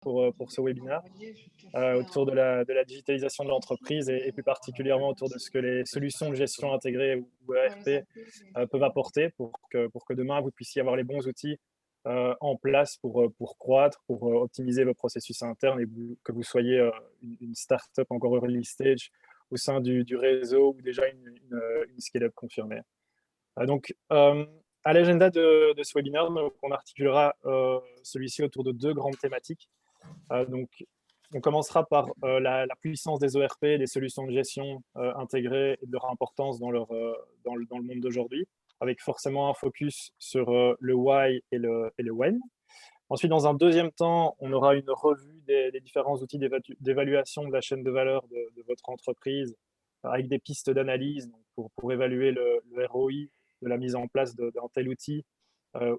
pour ce webinaire autour de la digitalisation de l'entreprise et plus particulièrement autour de ce que les solutions de gestion intégrée ou ERP peuvent apporter pour que demain, vous puissiez avoir les bons outils en place pour croître, pour optimiser vos processus internes et que vous soyez une start-up encore early stage au sein du réseau ou déjà une scale-up confirmée. À l'agenda de ce webinaire, donc, on articulera celui-ci autour de deux grandes thématiques. Donc, on commencera par la puissance des ERP, des solutions de gestion intégrées et de leur importance dans le monde d'aujourd'hui, avec forcément un focus sur le why et le when. Ensuite, dans un deuxième temps, on aura une revue des différents outils d'évaluation de la chaîne de valeur de votre entreprise avec des pistes d'analyse pour évaluer le ROI de la mise en place d'un tel outil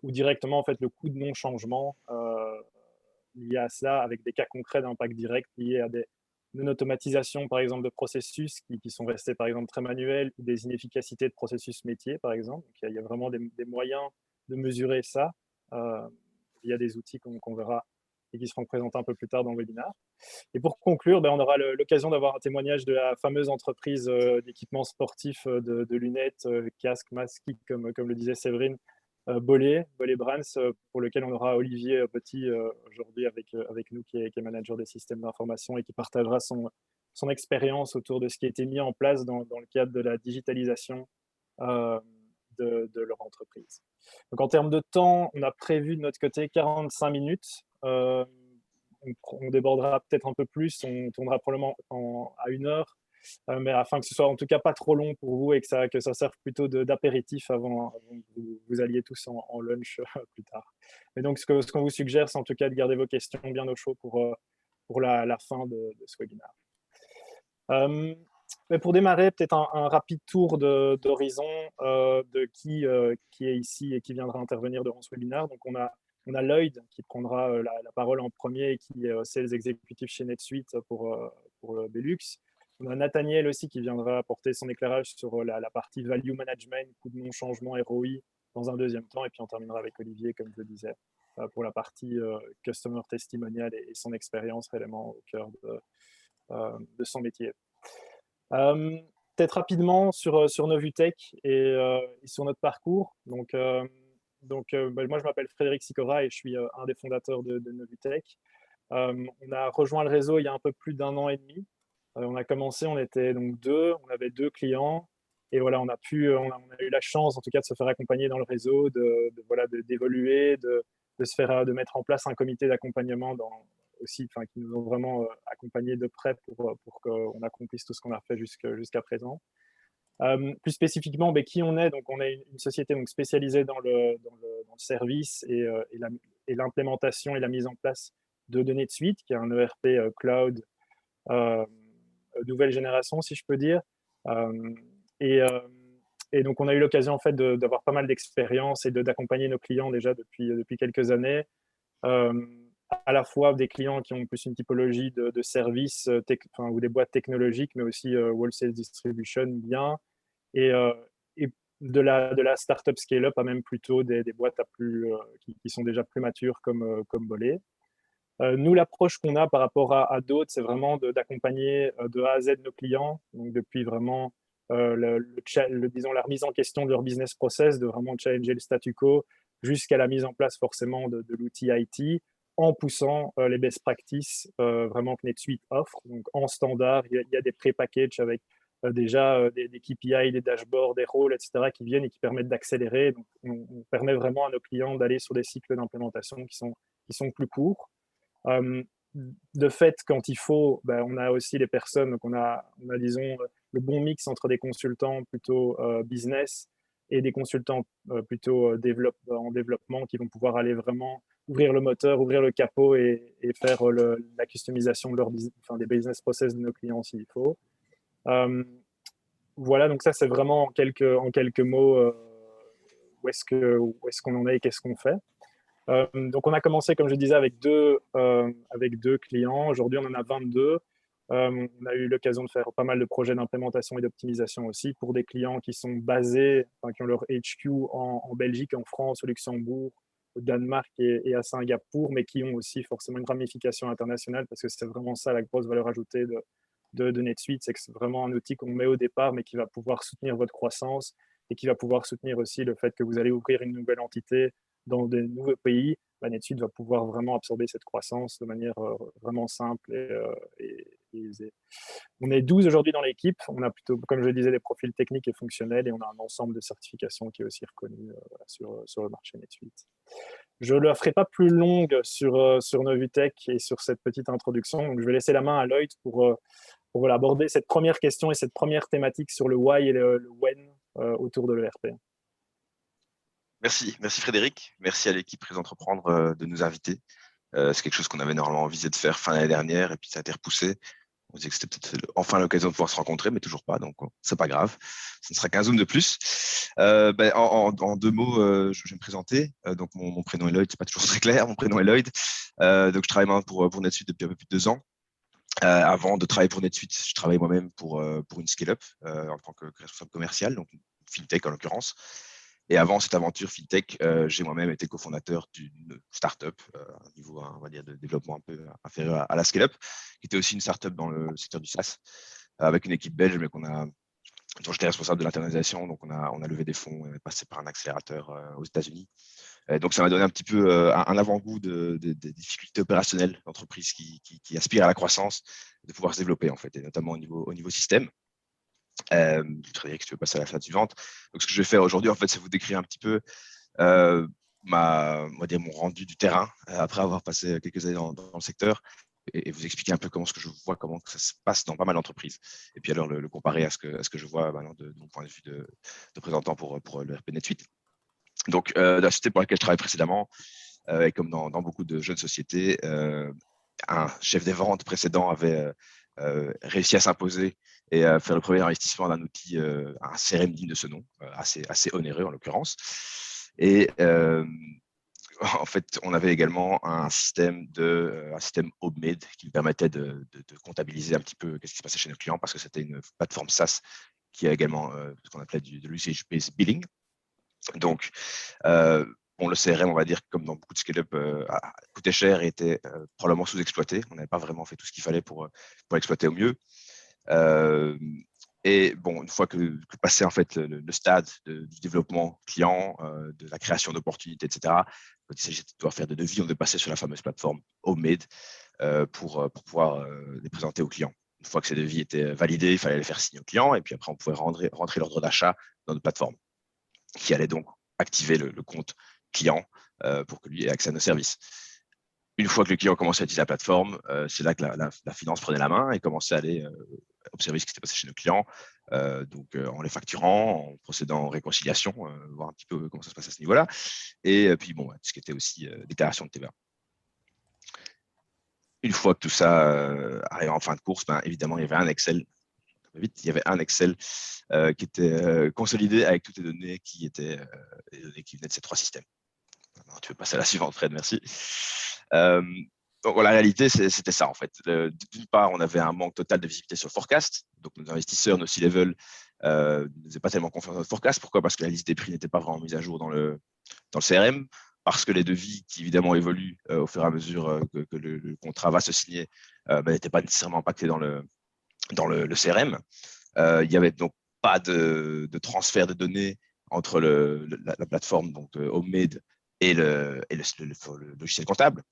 ou directement en fait, le coût de non-changement lié à cela avec des cas concrets d'impact direct liés à une automatisation, par exemple, de processus qui sont restés, par exemple, très manuels ou des inefficacités de processus métier, par exemple. Donc, il y a vraiment des moyens de mesurer ça via des outils qu'on verra et qui seront présentés un peu plus tard dans le webinaire. Et pour conclure, on aura l'occasion d'avoir un témoignage de la fameuse entreprise d'équipements sportifs, de lunettes, casques, masques, comme le disait Séverine, Bollé Brands, pour lequel on aura Olivier Petit aujourd'hui avec nous, qui est manager des systèmes d'information et qui partagera son expérience autour de ce qui a été mis en place dans le cadre de la digitalisation euh, de leur entreprise. Donc en termes de temps, on a prévu de notre côté 45 minutes. On débordera peut-être un peu plus, on tournera probablement à 1 heure, mais afin que ce soit en tout cas pas trop long pour vous et que ça serve plutôt d'apéritif avant que vous alliez tous en lunch plus tard. Mais donc, ce qu'on vous suggère, c'est en tout cas de garder vos questions bien au chaud pour la fin de ce webinaire. Mais pour démarrer, peut-être un rapide tour d'horizon de qui est ici et qui viendra intervenir durant ce webinaire. Donc, on a Lloyd qui prendra la parole en premier et qui est sales exécutif chez NetSuite pour le Belux. On a Nathaniel aussi qui viendra apporter son éclairage sur la partie value management, coût de non-changement, ROI dans un deuxième temps. Et puis on terminera avec Olivier, comme je le disais, pour la partie customer testimonial et son expérience réellement au cœur de son métier. Peut-être rapidement sur Novutech et sur notre parcours. Moi, je m'appelle Frédéric Sicora et je suis un des fondateurs de Novutech. On a rejoint le réseau il y a un peu plus d'1 an et demi. On a commencé, on était donc deux, on avait 2 clients. Et voilà, on a eu la chance, en tout cas, de se faire accompagner dans le réseau, d'évoluer, de mettre en place un comité d'accompagnement aussi, qui nous ont vraiment accompagnés de près pour qu'on accomplisse tout ce qu'on a fait jusqu'à présent. Plus spécifiquement, qui on est. Donc, on est une société donc, spécialisée dans le service et l'implémentation et la mise en place de NetSuite, qui est un ERP cloud nouvelle génération, si je peux dire. Euh, et, euh, et donc, on a eu l'occasion en fait d'avoir pas mal d'expérience et d'accompagner nos clients déjà depuis quelques années. Euh, à la fois des clients qui ont plus une typologie de services ou des boîtes technologiques, mais aussi wholesale distribution bien, et, euh, et de la startup scale-up à même plutôt des boîtes qui sont déjà plus matures comme Bollé. Nous, l'approche qu'on a par rapport à d'autres, c'est vraiment d'accompagner de A à Z nos clients, donc depuis vraiment disons, la remise en question de leur business process, de vraiment challenger le statu quo, jusqu'à la mise en place forcément de l'outil IT, en poussant les best practices vraiment que NetSuite offre. Donc en standard, il y a des pré-packages avec déjà des KPI, des dashboards, des rôles, etc., qui viennent et qui permettent d'accélérer. Donc on permet vraiment à nos clients d'aller sur des cycles d'implémentation qui sont plus courts. De fait, quand il faut, on a aussi les personnes, donc on a disons, le bon mix entre des consultants plutôt business et des consultants plutôt en développement qui vont pouvoir aller vraiment ouvrir le moteur, ouvrir le capot et faire la customisation des business process de nos clients s'il faut. Voilà, donc ça c'est vraiment en quelques mots où est-ce qu'on en est et qu'est-ce qu'on fait. Donc, on a commencé, comme je disais, avec deux clients. Aujourd'hui, on en a 22. On a eu l'occasion de faire pas mal de projets d'implémentation et d'optimisation aussi pour des clients qui sont basés, qui ont leur HQ en Belgique, en France, au Luxembourg, au Danemark et à Singapour, mais qui ont aussi forcément une ramification internationale, parce que c'est vraiment ça la grosse valeur ajoutée de NetSuite, c'est que c'est vraiment un outil qu'on met au départ, mais qui va pouvoir soutenir votre croissance et qui va pouvoir soutenir aussi le fait que vous allez ouvrir une nouvelle entité dans de nouveaux pays. NetSuite va pouvoir vraiment absorber cette croissance de manière vraiment simple et aisée. On est 12 aujourd'hui dans l'équipe. On a plutôt, comme je le disais, des profils techniques et fonctionnels, et on a un ensemble de certifications qui est aussi reconnu sur le marché NetSuite. Je ne la ferai pas plus longue sur Novutech et sur cette petite introduction. Donc, je vais laisser la main à Lloyd pour aborder cette première question et cette première thématique sur le why et le when autour de l'ERP. Merci Frédéric. Merci à l'équipe Présent Entreprendre de nous inviter. C'est quelque chose qu'on avait normalement envisagé de faire fin l'année dernière et puis ça a été repoussé. On disait que c'était peut-être enfin l'occasion de pouvoir se rencontrer, mais toujours pas, donc c'est pas grave. Ce ne sera qu'un Zoom de plus. En 2 mots, je vais me présenter. Donc mon prénom est Lloyd, c'est pas toujours très clair. Mon prénom est Lloyd. Donc je travaille maintenant pour NetSuite depuis un peu plus de 2 ans. Avant de travailler pour NetSuite, je travaillais moi-même pour une scale-up en tant que responsable commercial, donc une fintech en l'occurrence. Et avant cette aventure fintech, j'ai moi-même été cofondateur d'une startup à un niveau, on va dire, de développement un peu inférieur à la scale-up, qui était aussi une startup dans le secteur du SaaS, avec une équipe belge, mais dont j'étais responsable de l'internalisation. Donc, on a levé des fonds, on est passé par un accélérateur aux États-Unis. Donc, ça m'a donné un petit peu un avant-goût des difficultés opérationnelles d'entreprises qui aspirent à la croissance, de pouvoir se développer, en fait, et notamment au niveau système. Frédéric, si tu veux passer à la slide suivante. Donc, ce que je vais faire aujourd'hui, en fait, c'est vous décrire un petit peu on va dire mon rendu du terrain après avoir passé quelques années dans le secteur et vous expliquer un peu comment ce que je vois, comment ça se passe dans pas mal d'entreprises. Et puis alors le comparer à ce que je vois maintenant de mon point de vue de représentant pour le RP NetSuite. Donc, la société pour laquelle je travaille précédemment, et comme dans beaucoup de jeunes sociétés, un chef des ventes précédent avait réussi à s'imposer et à faire le premier investissement d'un outil, un CRM digne de ce nom, assez onéreux en l'occurrence. Et en fait, on avait également un système homemade qui me permettait de comptabiliser un petit peu ce qui se passait chez nos clients, parce que c'était une plateforme SaaS qui a également ce qu'on appelait de l'usage-based billing. Donc, le CRM, on va dire, comme dans beaucoup de scale-up, coûtait cher et était probablement sous-exploité. On n'avait pas vraiment fait tout ce qu'il fallait pour l'exploiter au mieux. Et bon, une fois que passé en fait le stade du développement client, de la création d'opportunités, etc., quand il s'agit de devoir faire des devis, on devait passer sur la fameuse plateforme Homemade pour pouvoir les présenter aux clients. Une fois que ces devis étaient validés, il fallait les faire signer aux clients et puis après, on pouvait rentrer l'ordre d'achat dans notre plateforme qui allait donc activer le compte client pour que lui ait accès à nos services. Une fois que le client commençait à utiliser la plateforme, c'est là que la finance prenait la main et commençait à aller observer ce qui s'était passé chez nos clients, en les facturant, en procédant aux réconciliations, voir un petit peu comment ça se passe à ce niveau-là. Et puis, ce qui était aussi déclaration de TVA. Une fois que tout ça arrivait en fin de course, évidemment, il y avait un Excel. Il y avait un Excel qui était consolidé avec toutes les données qui venaient de ces 3 systèmes. Alors, tu veux passer à la suivante, Fred, merci. Donc, la réalité, c'était ça, en fait. D'une part, on avait un manque total de visibilité sur le forecast. Donc, nos investisseurs, nos C-level, ne faisaient pas tellement confiance dans notre forecast. Pourquoi ? Parce que la liste des prix n'était pas vraiment mise à jour dans le CRM. Parce que les devis qui, évidemment, évoluent au fur et à mesure que le contrat va se signer, n'étaient pas nécessairement impactés dans le CRM. Il n'y avait donc pas de transfert de données entre la plateforme donc Homemade et le logiciel comptable.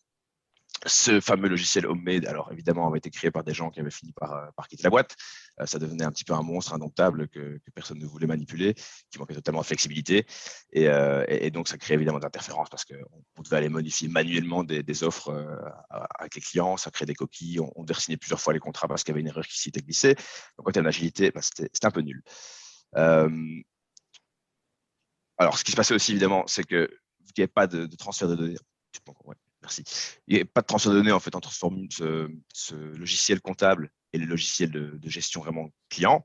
Ce fameux logiciel Homemade, alors évidemment, avait été créé par des gens qui avaient fini par quitter la boîte. Ça devenait un petit peu un monstre indomptable que personne ne voulait manipuler, qui manquait totalement de flexibilité. Et donc, ça créait évidemment des interférences parce qu'on devait aller modifier manuellement des offres avec les clients. Ça créait des coquilles. On devait signer plusieurs fois les contrats parce qu'il y avait une erreur qui s'était glissée. Donc, en termes d'agilité, c'était un peu nul. Alors, ce qui se passait aussi, évidemment, c'est que vu qu'il n'y avait pas de transfert de données, merci. Il n'y a pas de transfert de données en fait entre ce logiciel comptable et le logiciel de gestion vraiment client.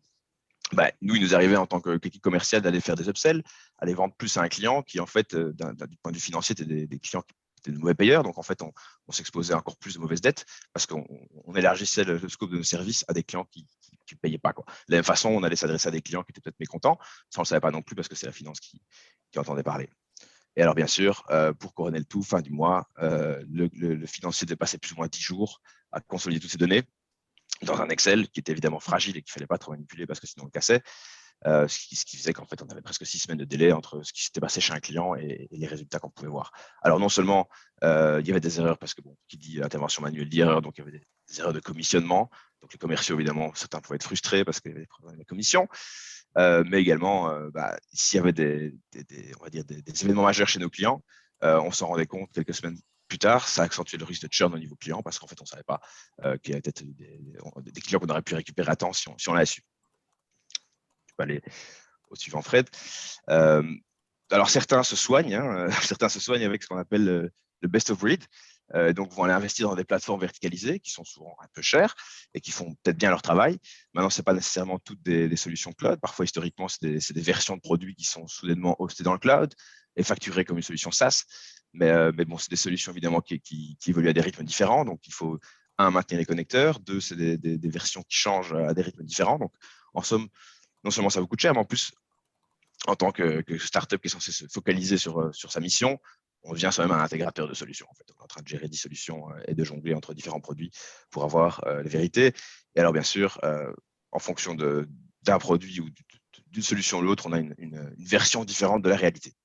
Nous, il nous arrivait en tant qu'équipe commerciale d'aller faire des upsells, aller vendre plus à un client qui, en fait, du point de vue financier, étaient des clients qui étaient de mauvais payeurs. Donc, en fait, on s'exposait à encore plus de mauvaises dettes parce qu'on élargissait le scope de nos services à des clients qui ne payaient pas, quoi. De la même façon, on allait s'adresser à des clients qui étaient peut-être mécontents. Ça, on ne le savait pas non plus parce que c'est la finance qui entendait parler. Et alors, bien sûr, pour couronner le tout, fin du mois, le financier devait passer plus ou moins 10 jours à consolider toutes ces données dans un Excel qui était évidemment fragile et qu'il ne fallait pas trop manipuler parce que sinon on le cassait. Ce qui faisait qu'en fait, on avait presque 6 semaines de délai entre ce qui s'était passé chez un client et les résultats qu'on pouvait voir. Alors, non seulement il y avait des erreurs, parce que, bon, qui dit intervention manuelle dit erreur, donc il y avait des erreurs de commissionnement. Donc, les commerciaux, évidemment, certains pouvaient être frustrés parce qu'il y avait des problèmes de commission. Mais également, s'il y avait on va dire des événements majeurs chez nos clients, on s'en rendait compte quelques semaines plus tard, ça accentuait le risque de churn au niveau client parce qu'en fait, on ne savait pas qu'il y avait peut-être des clients qu'on aurait pu récupérer à temps si on l'avait su. Je peux aller au suivant, Fred. Alors, certains se soignent, certains se soignent avec ce qu'on appelle le best of breed. Donc, vont aller investir dans des plateformes verticalisées qui sont souvent un peu chères et qui font peut-être bien leur travail. Maintenant, ce n'est pas nécessairement toutes des solutions cloud. Parfois, historiquement, c'est des versions de produits qui sont soudainement hostées dans le cloud et facturées comme une solution SaaS. Mais bon, c'est des solutions évidemment qui évoluent à des rythmes différents. Donc, il faut, un, maintenir les connecteurs. Deux, c'est des versions qui changent à des rythmes différents. Donc, en somme, non seulement ça vous coûte cher, mais en plus, en tant que startup qui est censé se focaliser sur sa mission, on devient soi-même un intégrateur de solutions. En fait, on est en train de gérer 10 solutions et de jongler entre différents produits pour avoir la vérité. Et alors, bien sûr, en fonction d'un produit ou d'une solution ou l'autre, on a une version différente de la réalité.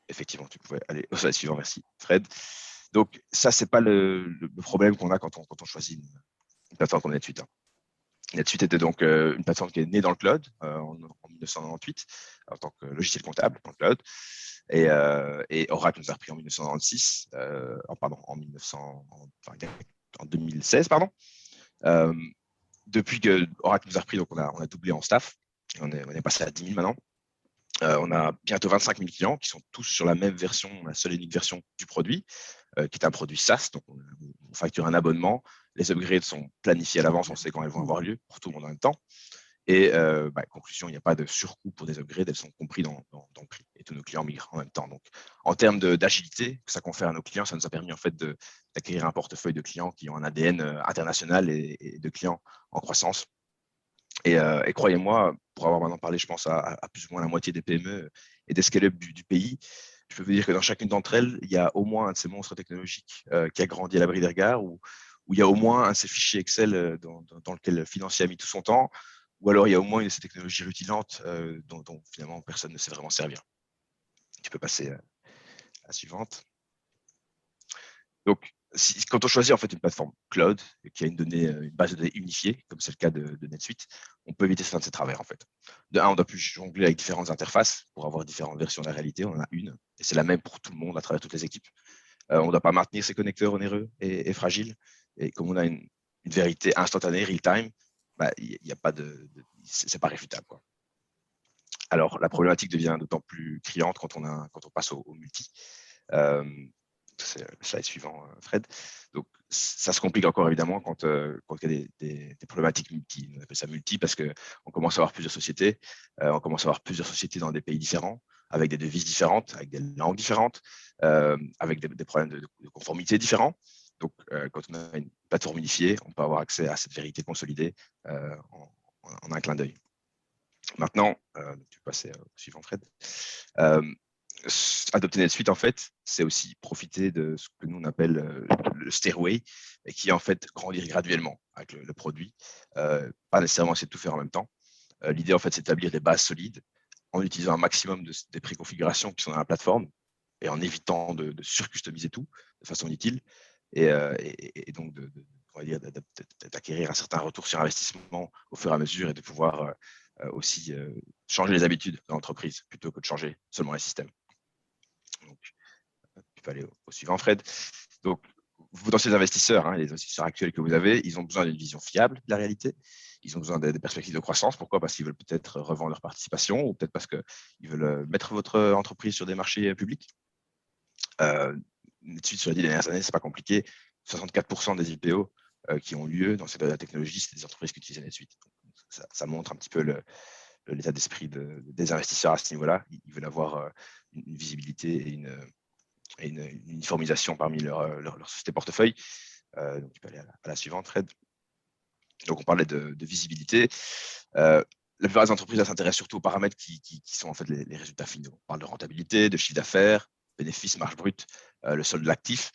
Effectivement, tu pouvais aller au slide suivant. Merci, Fred. Donc, ça, c'est pas le problème qu'on a quand on choisit une plateforme comme NetSuite. NetSuite était donc une plateforme qui est née dans le cloud en 1998 en tant que logiciel comptable dans le cloud. Et Oracle nous a repris en 1996, en 2016, pardon. Depuis que Oracle nous a repris, donc on a doublé en staff. On est passé à 10 000 maintenant. On a bientôt 25 000 clients qui sont tous sur la même version, la seule et unique version du produit, qui est un produit SaaS. Donc, on facture un abonnement. Les upgrades sont planifiés à l'avance, on sait quand elles vont avoir lieu pour tout le monde en même temps. Et conclusion, il n'y a pas de surcoût pour des upgrades, elles sont comprises dans le prix et tous nos clients migrent en même temps. Donc, en termes d'agilité que ça confère à nos clients, ça nous a permis en fait d'acquérir un portefeuille de clients qui ont un ADN international et de clients en croissance. Et croyez-moi, pour avoir maintenant parlé, je pense, à plus ou moins la moitié des PME et des scale-up du pays, je peux vous dire que dans chacune d'entre elles, il y a au moins un de ces monstres technologiques qui a grandi à l'abri des regards, où il y a au moins un de ces fichiers Excel dans lequel le financier a mis tout son temps, ou alors il y a au moins une de ces technologies rutilantes dont finalement personne ne sait vraiment servir. Tu peux passer à la suivante. Donc, quand on choisit en fait une plateforme cloud qui a une base de données unifiée, comme c'est le cas de NetSuite, on peut éviter certains de ces travers en fait. De un, on doit plus jongler avec différentes interfaces pour avoir différentes versions de la réalité. On en a une et c'est la même pour tout le monde à travers toutes les équipes. On ne doit pas maintenir ces connecteurs onéreux et fragiles. Et comme on a une vérité instantanée, real time, il y a pas c'est pas réfutable, quoi. Alors la problématique devient d'autant plus criante quand on passe au multi. C'est le slide suivant, Fred. Donc, ça se complique encore évidemment quand il y a des problématiques multi. On appelle ça multi parce qu'on commence à avoir plusieurs sociétés. On commence à avoir plusieurs sociétés dans des pays différents, avec des devises différentes, avec des langues différentes, avec des problèmes de conformité différents. Donc, quand on a une plateforme unifiée, on peut avoir accès à cette vérité consolidée en un clin d'œil. Maintenant, tu peux passer au suivant, Fred. Adopter NetSuite, en fait, c'est aussi profiter de ce que nous on appelle le stairway, et qui est en fait grandir graduellement avec le produit, pas nécessairement essayer de tout faire en même temps. L'idée, en fait, c'est d'établir des bases solides en utilisant un maximum des préconfigurations qui sont dans la plateforme et en évitant de surcustomiser tout de façon inutile et donc on va dire d'acquérir un certain retour sur investissement au fur et à mesure et de pouvoir aussi changer les habitudes de l'entreprise plutôt que de changer seulement les systèmes. Donc, tu peux aller au suivant, Fred. Donc, vos potentiels investisseurs, les investisseurs actuels que vous avez, ils ont besoin d'une vision fiable de la réalité. Ils ont besoin des perspectives de croissance. Pourquoi ? Parce qu'ils veulent peut-être revendre leur participation ou peut-être parce qu'ils veulent mettre votre entreprise sur des marchés publics. NetSuite, sur les 10 dernières années, c'est pas compliqué. 64% des IPO qui ont lieu dans cette technologie, c'est des entreprises qui utilisent NetSuite. Ça montre un petit peu l'état d'esprit des investisseurs à ce niveau-là. Ils veulent avoir une visibilité et une uniformisation parmi leur société portefeuille. Donc, tu peux aller à la suivante, Fred. Donc, on parlait de visibilité. la plupart des entreprises s'intéressent surtout aux paramètres qui sont en fait les résultats finaux. On parle de rentabilité, de chiffre d'affaires, bénéfices, marge brute, le solde de l'actif,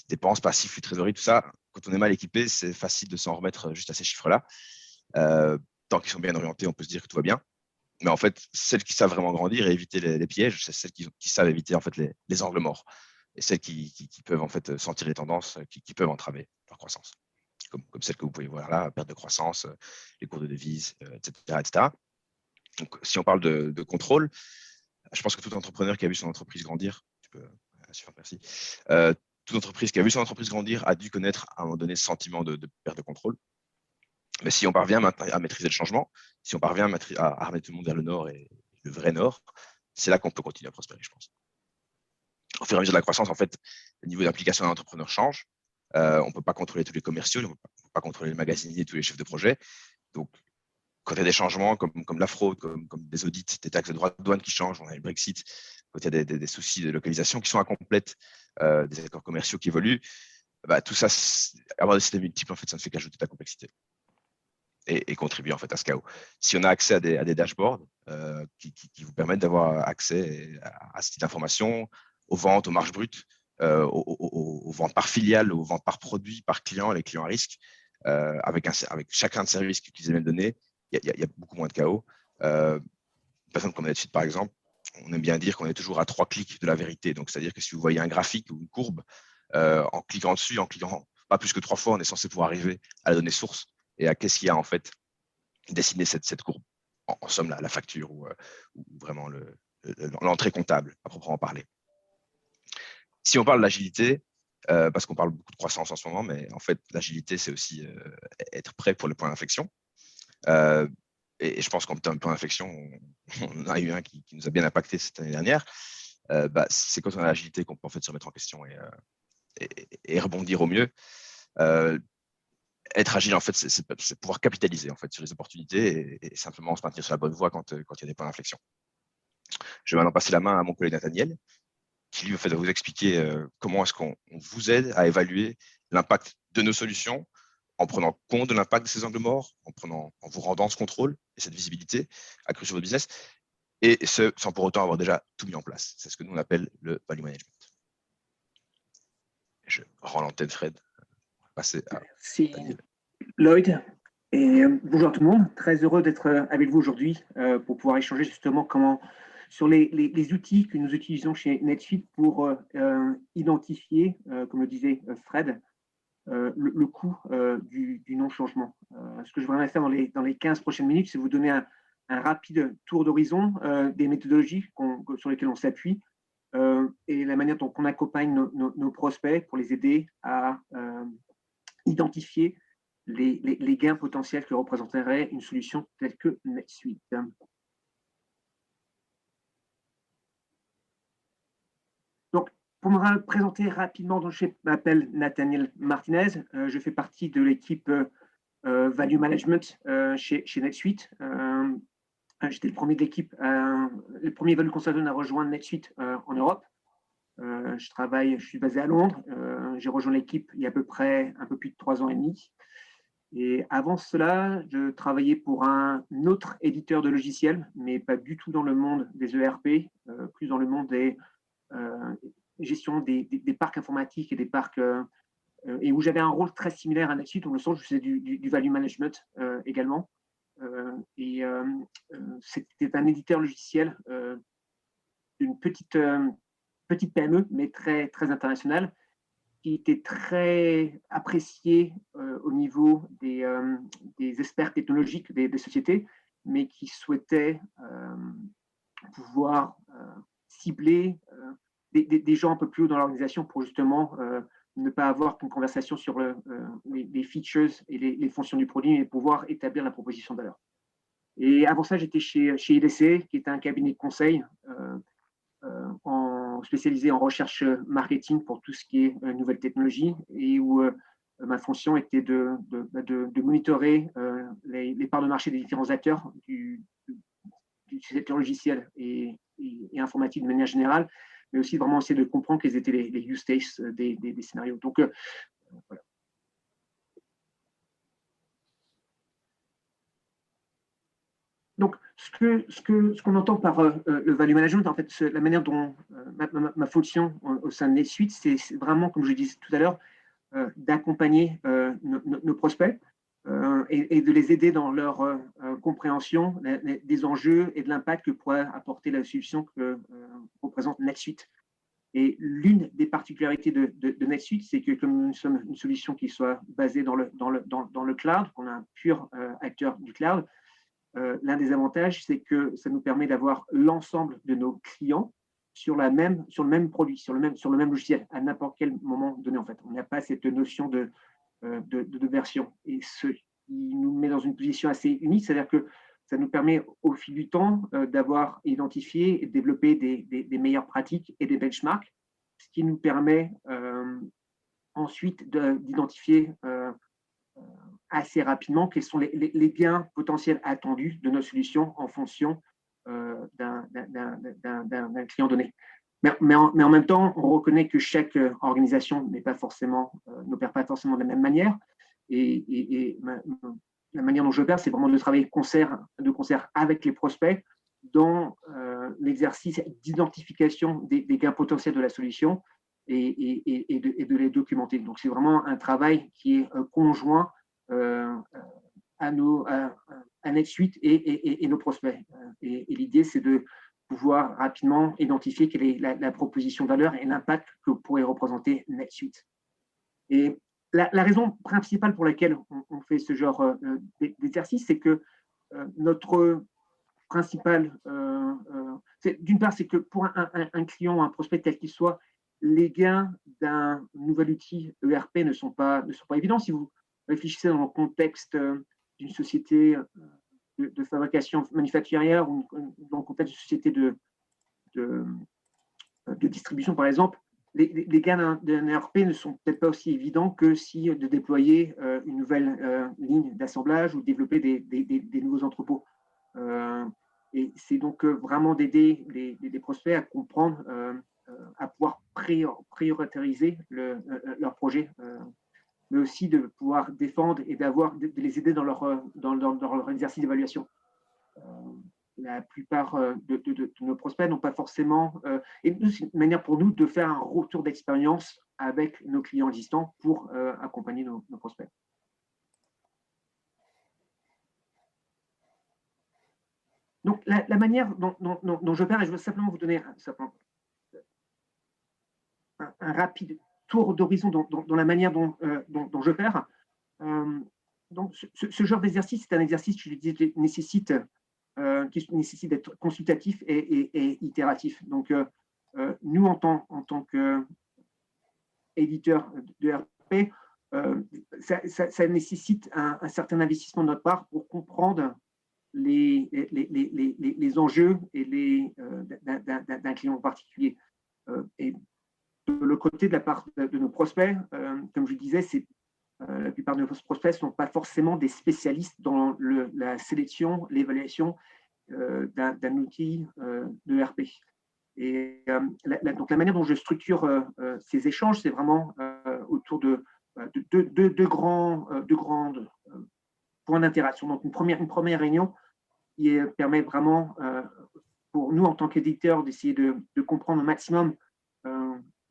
dépenses, passifs, flux de trésorerie, tout ça. Quand on est mal équipé, c'est facile de s'en remettre juste à ces chiffres-là. Tant qu'ils sont bien orientés, on peut se dire que tout va bien. Mais en fait, celles qui savent vraiment grandir et éviter les pièges, c'est celles qui savent éviter en fait les angles morts et celles qui peuvent en fait sentir les tendances, qui peuvent entraver leur croissance. Comme celle que vous pouvez voir là, perte de croissance, les cours de devises, etc., etc. Donc, si on parle de contrôle, je pense que tout entrepreneur qui a vu son entreprise grandir, super, merci, toute entreprise qui a vu son entreprise grandir a dû connaître à un moment donné ce sentiment de perte de contrôle. Mais si on parvient à maîtriser le changement, si on parvient à remettre tout le monde vers le nord et le vrai nord, c'est là qu'on peut continuer à prospérer, je pense. Au fur et à mesure de la croissance, en fait, le niveau d'implication d'un entrepreneur change. On ne peut pas contrôler tous les commerciaux, on ne peut pas contrôler les magasiniers, tous les chefs de projet. Donc, quand il y a des changements comme la fraude, comme des audits, des taxes de droits de douane qui changent, on a le Brexit, quand il y a des soucis de localisation qui sont incomplètes, des accords commerciaux qui évoluent, tout ça, avoir des systèmes multiples, en fait, ça ne fait qu'ajouter de la complexité et contribuer en fait à ce chaos. Si on a accès à des dashboards qui vous permettent d'avoir accès à ce type d'informations, aux ventes, aux marges brutes, aux ventes par filiale, aux ventes par produit, par client, les clients à risque, avec chacun de services qui utilisent les mêmes données, il y a beaucoup moins de chaos. Une personne comme NetSuite, par exemple, on aime bien dire qu'on est toujours à 3 clics de la vérité. Donc, c'est-à-dire que si vous voyez un graphique ou une courbe, en cliquant dessus, en cliquant pas plus que 3 fois, on est censé pouvoir arriver à la donnée source et à qu'est-ce qu'il y a en fait dessiné cette courbe. En somme, la facture ou vraiment l'entrée comptable, à proprement parler. Si on parle d'agilité, parce qu'on parle beaucoup de croissance en ce moment, mais en fait, l'agilité, c'est aussi être prêt pour le point d'inflexion. Et je pense qu'en termes de point d'inflexion, on a eu un qui nous a bien impacté cette année dernière. C'est quand on a l'agilité qu'on peut en fait se remettre en question et rebondir au mieux. Être agile, en fait, c'est pouvoir capitaliser en fait sur les opportunités et simplement se maintenir sur la bonne voie quand il y a des points d'inflexion. Je vais maintenant passer la main à mon collègue Nathaniel, qui lui va vous expliquer comment est-ce qu'on vous aide à évaluer l'impact de nos solutions en prenant compte de l'impact de ces angles morts, en vous rendant ce contrôle et cette visibilité accrue sur votre business, et ce, sans pour autant avoir déjà tout mis en place. C'est ce que nous, on appelle le value management. Je rends l'antenne, Fred. On va passer à Daniel. Lloyd, et bonjour à tout le monde. Très heureux d'être avec vous aujourd'hui pour pouvoir échanger justement sur les outils que nous utilisons chez NetSuite pour identifier, comme le disait Fred, le coût du non-changement. Ce que je voudrais faire dans les 15 prochaines minutes, c'est vous donner un rapide tour d'horizon des méthodologies sur lesquelles on s'appuie et la manière dont on accompagne nos prospects pour les aider à identifier les gains potentiels que représenterait une solution telle que NetSuite. Donc, pour me présenter rapidement, je m'appelle Nathaniel Martinez, je fais partie de l'équipe Value Management chez NetSuite. J'étais le premier de l'équipe, le premier Value Consultant à rejoindre NetSuite en Europe. Je suis basé à Londres. J'ai rejoint l'équipe il y a à peu près un peu plus de 3 ans et demi. Et avant cela, je travaillais pour un autre éditeur de logiciels, mais pas du tout dans le monde des ERP, plus dans le monde des gestion des parcs informatiques et des parcs, et où j'avais un rôle très similaire à NetSuite, dans le sens où je faisais du value management également. C'était un éditeur logiciel d'une petite PME, mais très, très internationale, qui était très apprécié au niveau des experts technologiques des sociétés, mais qui souhaitaient pouvoir cibler des gens un peu plus haut dans l'organisation pour justement ne pas avoir qu'une conversation sur les features et les fonctions du produit, mais pouvoir établir la proposition de valeur. Et avant ça, j'étais chez IDC, qui est un cabinet de conseil spécialisé en recherche marketing pour tout ce qui est nouvelles technologies, et où ma fonction était de monitorer les parts de marché des différents acteurs du secteur logiciel et informatique de manière générale, mais aussi vraiment essayer de comprendre quels étaient les use cases des scénarios. Donc, voilà. Donc, ce qu'on entend par le value management, en fait, la manière dont ma fonction au sein de NetSuite, c'est vraiment, comme je disais tout à l'heure, d'accompagner nos prospects et de les aider dans leur compréhension des enjeux et de l'impact que pourrait apporter la solution que représente NetSuite. Et l'une des particularités de NetSuite, c'est que comme nous sommes une solution qui soit basée dans le cloud, qu'on a un pur acteur du cloud, l'un des avantages, c'est que ça nous permet d'avoir l'ensemble de nos clients sur le même produit, sur le même logiciel, à n'importe quel moment donné, en fait. On n'a pas cette notion de version. Et ce qui nous met dans une position assez unique, c'est-à-dire que ça nous permet, au fil du temps, d'avoir identifié et développé des meilleures pratiques et des benchmarks, ce qui nous permet ensuite d'identifier assez rapidement quels sont les gains potentiels attendus de nos solutions en fonction d'un client donné. Mais en même temps, on reconnaît que chaque organisation n'opère pas forcément de la même manière. Et la manière dont je opère, c'est vraiment de travailler de concert avec les prospects dans l'exercice d'identification des gains potentiels de la solution et de les documenter. Donc, c'est vraiment un travail qui est conjoint à NetSuite et nos prospects. Et l'idée, c'est de pouvoir rapidement identifier quelle est la proposition de valeur et l'impact que pourrait représenter NetSuite. Et la raison principale pour laquelle on fait ce genre d'exercice, c'est que notre principal, d'une part, c'est que pour un client, un prospect tel qu'il soit, les gains d'un nouvel outil ERP ne sont pas évidents. Si vous réfléchissez dans le contexte d'une société de fabrication manufacturière ou dans le contexte d'une société de distribution, par exemple, les gains d'un ERP ne sont peut-être pas aussi évidents que si de déployer une nouvelle ligne d'assemblage ou de développer des nouveaux entrepôts. Et c'est donc vraiment d'aider les prospects à comprendre, à pouvoir prioriser leur projet, mais aussi de pouvoir défendre et de les aider dans leur exercice d'évaluation. La plupart de nos prospects n'ont pas forcément, et c'est une manière pour nous de faire un retour d'expérience avec nos clients existants pour accompagner nos prospects. Donc, la manière dont j'opère, et je veux simplement vous donner un rapide tour d'horizon dans la manière dont j'opère. Donc, ce genre d'exercice, c'est un exercice qui nécessite d'être consultatif et itératif. Donc, nous, en tant qu'éditeur de RP, ça nécessite un certain investissement de notre part pour comprendre les enjeux et d'un client en particulier. Et de le côté de la part de nos prospects, comme je disais, la plupart de nos prospects ne sont pas forcément des spécialistes dans la sélection, l'évaluation d'un outil de RP. Et donc la manière dont je structure ces échanges, c'est vraiment autour de deux grands points d'interaction. Donc une première réunion qui permet vraiment pour nous en tant qu'éditeurs d'essayer de comprendre au maximum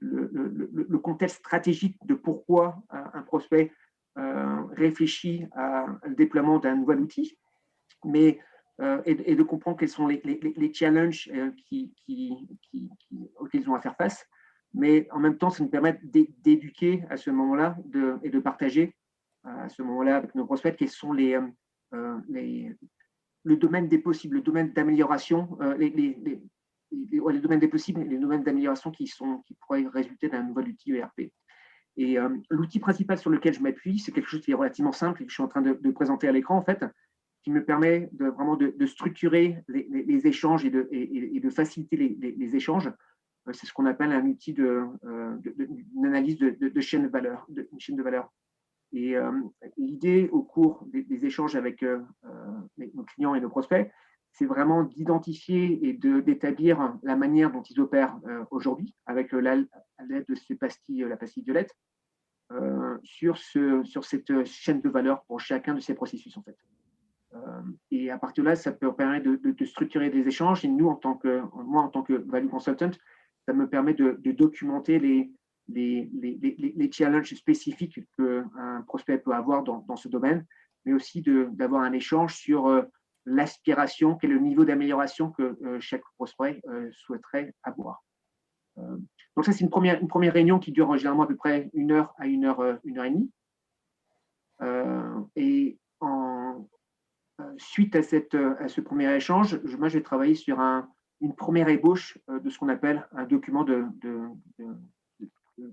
le contexte stratégique de pourquoi un prospect réfléchit à le déploiement d'un nouvel outil, mais et de comprendre quels sont les challenges auxquels ils ont à faire face. Mais en même temps, ça nous permet d'éduquer à ce moment-là et de partager à ce moment-là avec nos prospects quels sont le domaine des possibles, le domaine d'amélioration, les domaines des possibles et les domaines d'amélioration qui pourraient résulter d'un nouvel outil ERP. Et l'outil principal sur lequel je m'appuie, c'est quelque chose qui est relativement simple et que je suis en train de présenter à l'écran, en fait, qui me permet vraiment de structurer les échanges et de faciliter les échanges. C'est ce qu'on appelle un outil d'une analyse de chaîne de valeur, une chaîne de valeur. Et l'idée au cours des échanges avec nos clients et nos prospects, c'est vraiment d'identifier et d'établir la manière dont ils opèrent aujourd'hui avec à l'aide de ces pastilles, la pastille violette, sur cette chaîne de valeur pour chacun de ces processus en fait. Et à partir de là, ça peut permettre de structurer des échanges. Et moi, en tant que value consultant, ça me permet de documenter les challenges spécifiques qu'un prospect peut avoir dans ce domaine, mais aussi d'avoir un échange sur l'aspiration, quel est le niveau d'amélioration que chaque prospect souhaiterait avoir. Donc ça, c'est une première réunion qui dure généralement à peu près 1 heure à 1 heure et demie. Et suite à ce premier échange, moi, je vais travailler sur une première ébauche de ce qu'on appelle un document de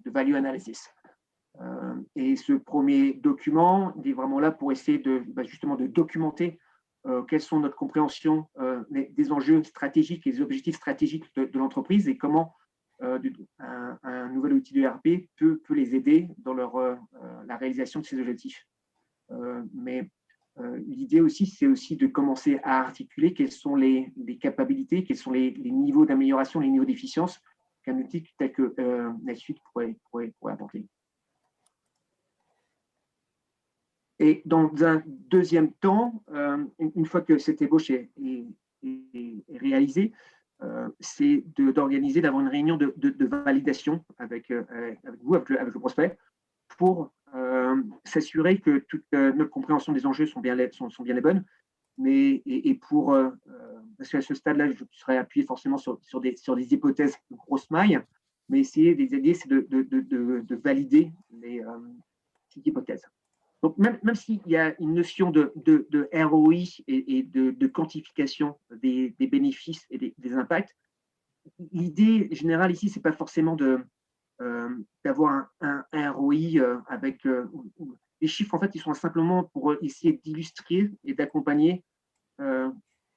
value analysis. Et ce premier document il est vraiment là pour essayer justement de documenter quelles sont notre compréhension des enjeux stratégiques et des objectifs stratégiques de l'entreprise et comment un nouvel outil de ERP peut les aider dans la réalisation de ces objectifs. Mais l'idée aussi, c'est aussi de commencer à articuler quelles sont les capacités, quels sont les niveaux d'amélioration, les niveaux d'efficience qu'un outil tel que NetSuite pourrait apporter. Et dans un deuxième temps, une fois que cette ébauche est réalisée, c'est d'organiser, d'avoir une réunion de validation avec vous, avec le prospect, pour s'assurer que toute notre compréhension des enjeux sont bien les bonnes, parce qu'à ce stade-là, je serais appuyé forcément sur des hypothèses de grosse maille, mais l'idée, c'est de valider ces hypothèses. Donc, même s'il y a une notion de ROI et de quantification des bénéfices et des impacts, l'idée générale ici, ce n'est pas forcément d'avoir un ROI avec les chiffres. En fait, ils sont simplement pour essayer d'illustrer et d'accompagner.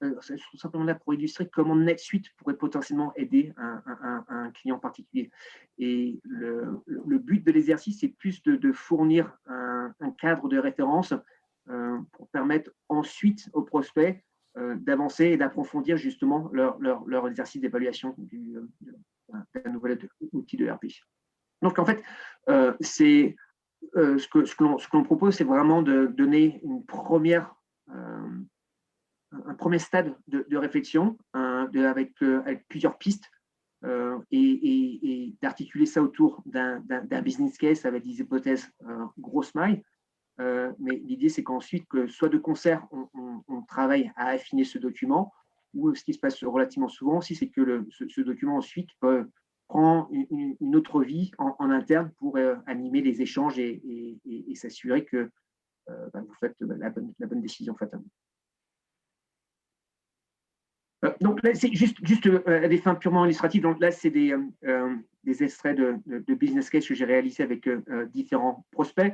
Ils sont simplement là pour illustrer comment NetSuite pourrait potentiellement aider un client particulier. Et le but de l'exercice, c'est plus de fournir un cadre de référence pour permettre ensuite aux prospects d'avancer et d'approfondir justement leur exercice d'évaluation d'un nouvel outil de ERP. Donc, en fait, ce que l'on propose, c'est vraiment de donner un premier stade de réflexion avec plusieurs pistes et d'articuler ça autour d'un business case avec des hypothèses grosse maille. Mais l'idée, c'est qu'ensuite, soit de concert, on travaille à affiner ce document, ou ce qui se passe relativement souvent aussi, c'est que ce document ensuite prend une autre vie en interne pour animer les échanges et s'assurer que vous faites la bonne décision. En fait. Donc là, c'est juste à des fins purement illustratives. Donc là, c'est des extraits de business case que j'ai réalisés avec différents prospects.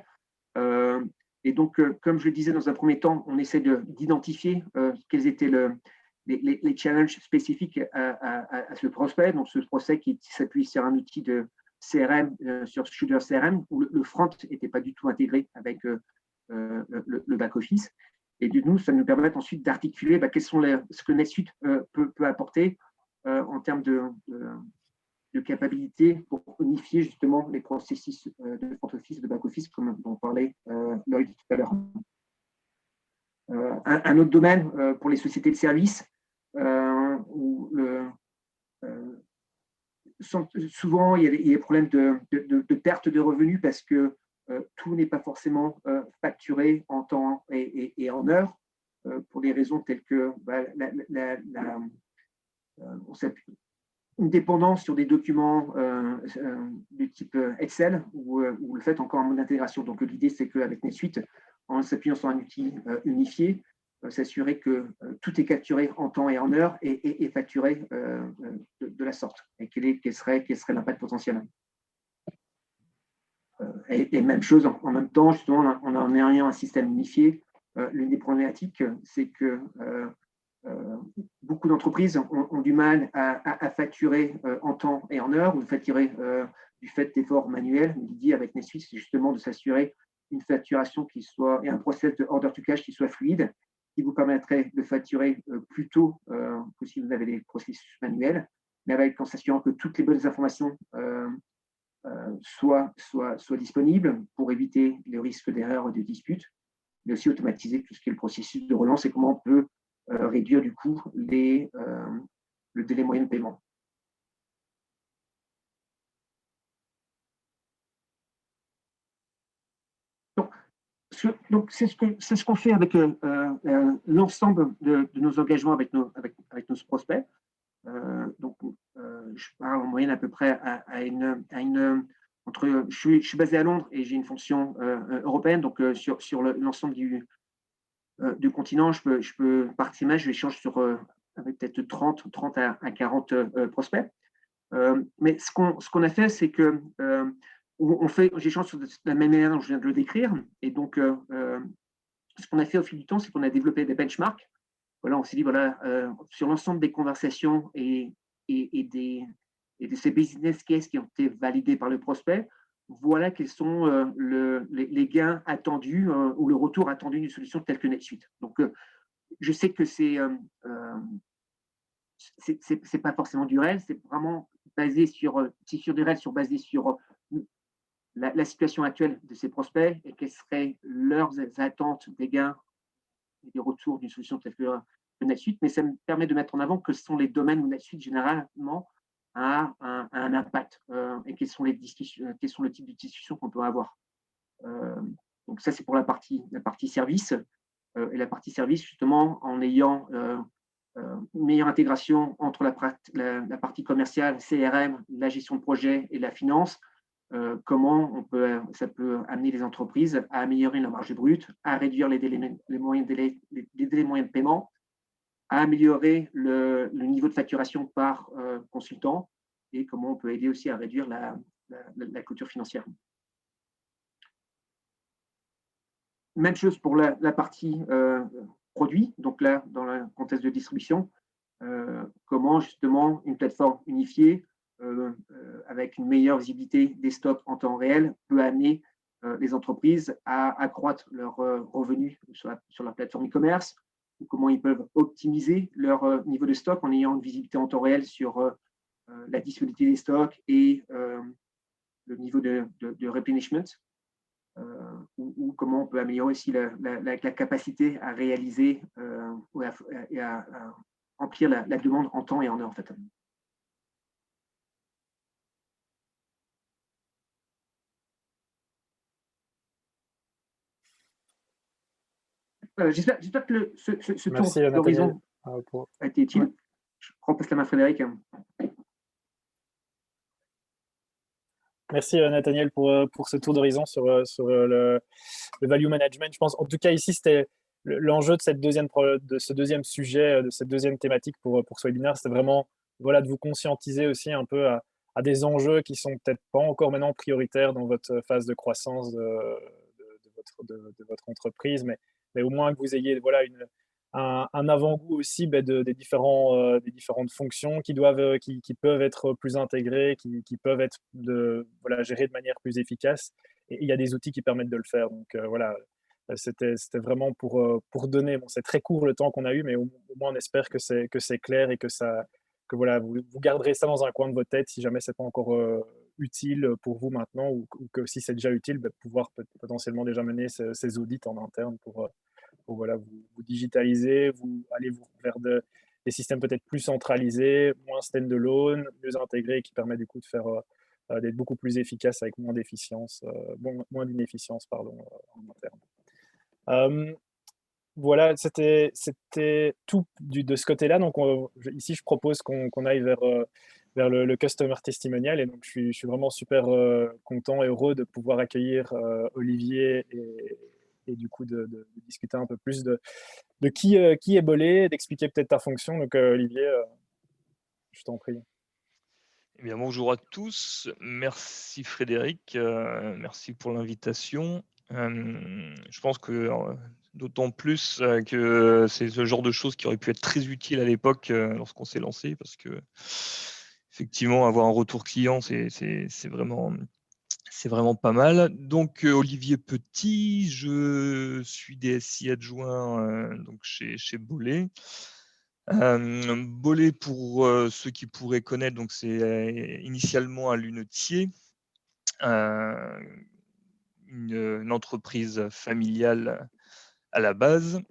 Et donc, comme je le disais dans un premier temps, on essaie d'identifier quels étaient les challenges spécifiques à ce prospect. Donc, ce prospect qui s'appuie sur un outil de CRM, sur Shooter CRM, où le front n'était pas du tout intégré avec le back-office. Et du coup, ça nous permet ensuite d'articuler quels sont ce que NetSuite peut apporter en termes de capacité pour unifier justement les processus de front office et de back office, comme on parlait Lloyd tout à l'heure. Un autre domaine pour les sociétés de services, où souvent il y a des problèmes de perte de revenus parce que tout n'est pas forcément facturé en temps et en heure, pour des raisons telles que une dépendance sur des documents du type Excel ou le fait encore en mode d'intégration. Donc l'idée, c'est qu'avec NetSuite, en s'appuyant sur un outil unifié, s'assurer que tout est capturé en temps et en heure et facturé de la sorte. Et quel serait l'impact potentiel. Et même chose, en même temps, justement, en ayant un système unifié, l'une des problématiques, c'est que beaucoup d'entreprises ont du mal à facturer en temps et en heure ou facturer du fait d'efforts manuels. L'idée avec NetSuite, c'est justement de s'assurer une facturation et un process de order to cash qui soit fluide, qui vous permettrait de facturer plus tôt que si vous avez des processus manuels, mais en s'assurant que toutes les bonnes informations soient disponibles pour éviter les risques d'erreurs ou de disputes, mais aussi automatiser tout ce qui est le processus de relance et comment on peut réduire du coup le délai moyen de paiement. Donc, c'est ce qu'on fait avec l'ensemble de nos engagements avec nos prospects. Je parle en moyenne à peu près je suis basé à Londres et j'ai une fonction européenne, donc sur l'ensemble du continent, je peux par trimestre, je échange avec peut-être 30 à 40 prospects. Mais ce qu'on a fait, c'est que j'échange de la même manière dont je viens de le décrire. Et donc, ce qu'on a fait au fil du temps, c'est qu'on a développé des benchmarks. Voilà, on s'est dit, voilà, sur l'ensemble des conversations et de ces business cases qui ont été validés par le prospect, voilà quels sont les gains attendus ou le retour attendu d'une solution telle que NetSuite. Donc, je sais que c'est pas forcément du réel, c'est vraiment basé sur du réel, basé sur la situation actuelle de ces prospects et quelles seraient leurs attentes des gains et des retours d'une solution telle que NetSuite, mais ça me permet de mettre en avant que ce sont les domaines où NetSuite généralement a un impact et quelles sont les discussions, quels sont le type de discussions qu'on peut avoir. Donc ça, c'est pour la partie service. Et la partie service, justement, en ayant une meilleure intégration entre la partie commerciale, CRM, la gestion de projet et la finance, comment ça peut amener les entreprises à améliorer la marge brute, à réduire les délais moyens de paiement, à améliorer le niveau de facturation par consultant et comment on peut aider aussi à réduire la clôture financière. Même chose pour la partie produit, donc là, dans le contexte de distribution, comment justement une plateforme unifiée avec une meilleure visibilité des stocks en temps réel peut amener les entreprises à accroître leurs revenus sur la plateforme e-commerce, ou comment ils peuvent optimiser leur niveau de stock en ayant une visibilité en temps réel sur la disponibilité des stocks et le niveau de replenishment. Ou comment on peut améliorer aussi la capacité à réaliser et à remplir la demande en temps et en heure, en fait. J'espère que ce tour d'horizon a été utile. Je repasse la main à Frédéric. Merci Nathaniel pour ce tour d'horizon sur le value management. Je pense, en tout cas ici, c'était l'enjeu de ce deuxième sujet, de cette deuxième thématique pour ce webinaire, c'était vraiment de vous conscientiser aussi un peu à des enjeux qui sont peut-être pas encore maintenant prioritaires dans votre phase de croissance de votre entreprise, mais au moins que vous ayez un avant-goût aussi des différentes fonctions qui peuvent être plus intégrées, qui peuvent être gérées de manière plus efficace. Et il y a des outils qui permettent de le faire. Donc c'était vraiment pour donner. Bon, c'est très court le temps qu'on a eu, mais au moins on espère que c'est clair et que vous garderez ça dans un coin de votre tête si jamais c'est pas encore utile pour vous maintenant, ou que si c'est déjà utile, pouvoir potentiellement déjà mener ces audits en interne pour vous digitaliser, vous allez vers des systèmes peut-être plus centralisés, moins stand-alone, mieux intégrés, qui permet du coup de faire d'être beaucoup plus efficace avec moins d'inefficience en interne. Voilà, c'était tout de ce côté-là. Donc ici, je propose qu'on aille vers le customer testimonial. Et donc, je suis vraiment super content et heureux de pouvoir accueillir Olivier et du coup de discuter un peu plus de qui est Bolé, d'expliquer peut-être ta fonction. Donc Olivier, je t'en prie. Eh bien, bonjour à tous. Merci Frédéric. Merci pour l'invitation. Je pense que d'autant plus que c'est ce genre de choses qui aurait pu être très utile à l'époque lorsqu'on s'est lancé, parce que effectivement, avoir un retour client, c'est vraiment pas mal. Donc, Olivier Petit, je suis DSI adjoint donc chez Bolé. Bolé, pour ceux qui pourraient connaître, donc c'est initialement un lunetier, une entreprise familiale à la base,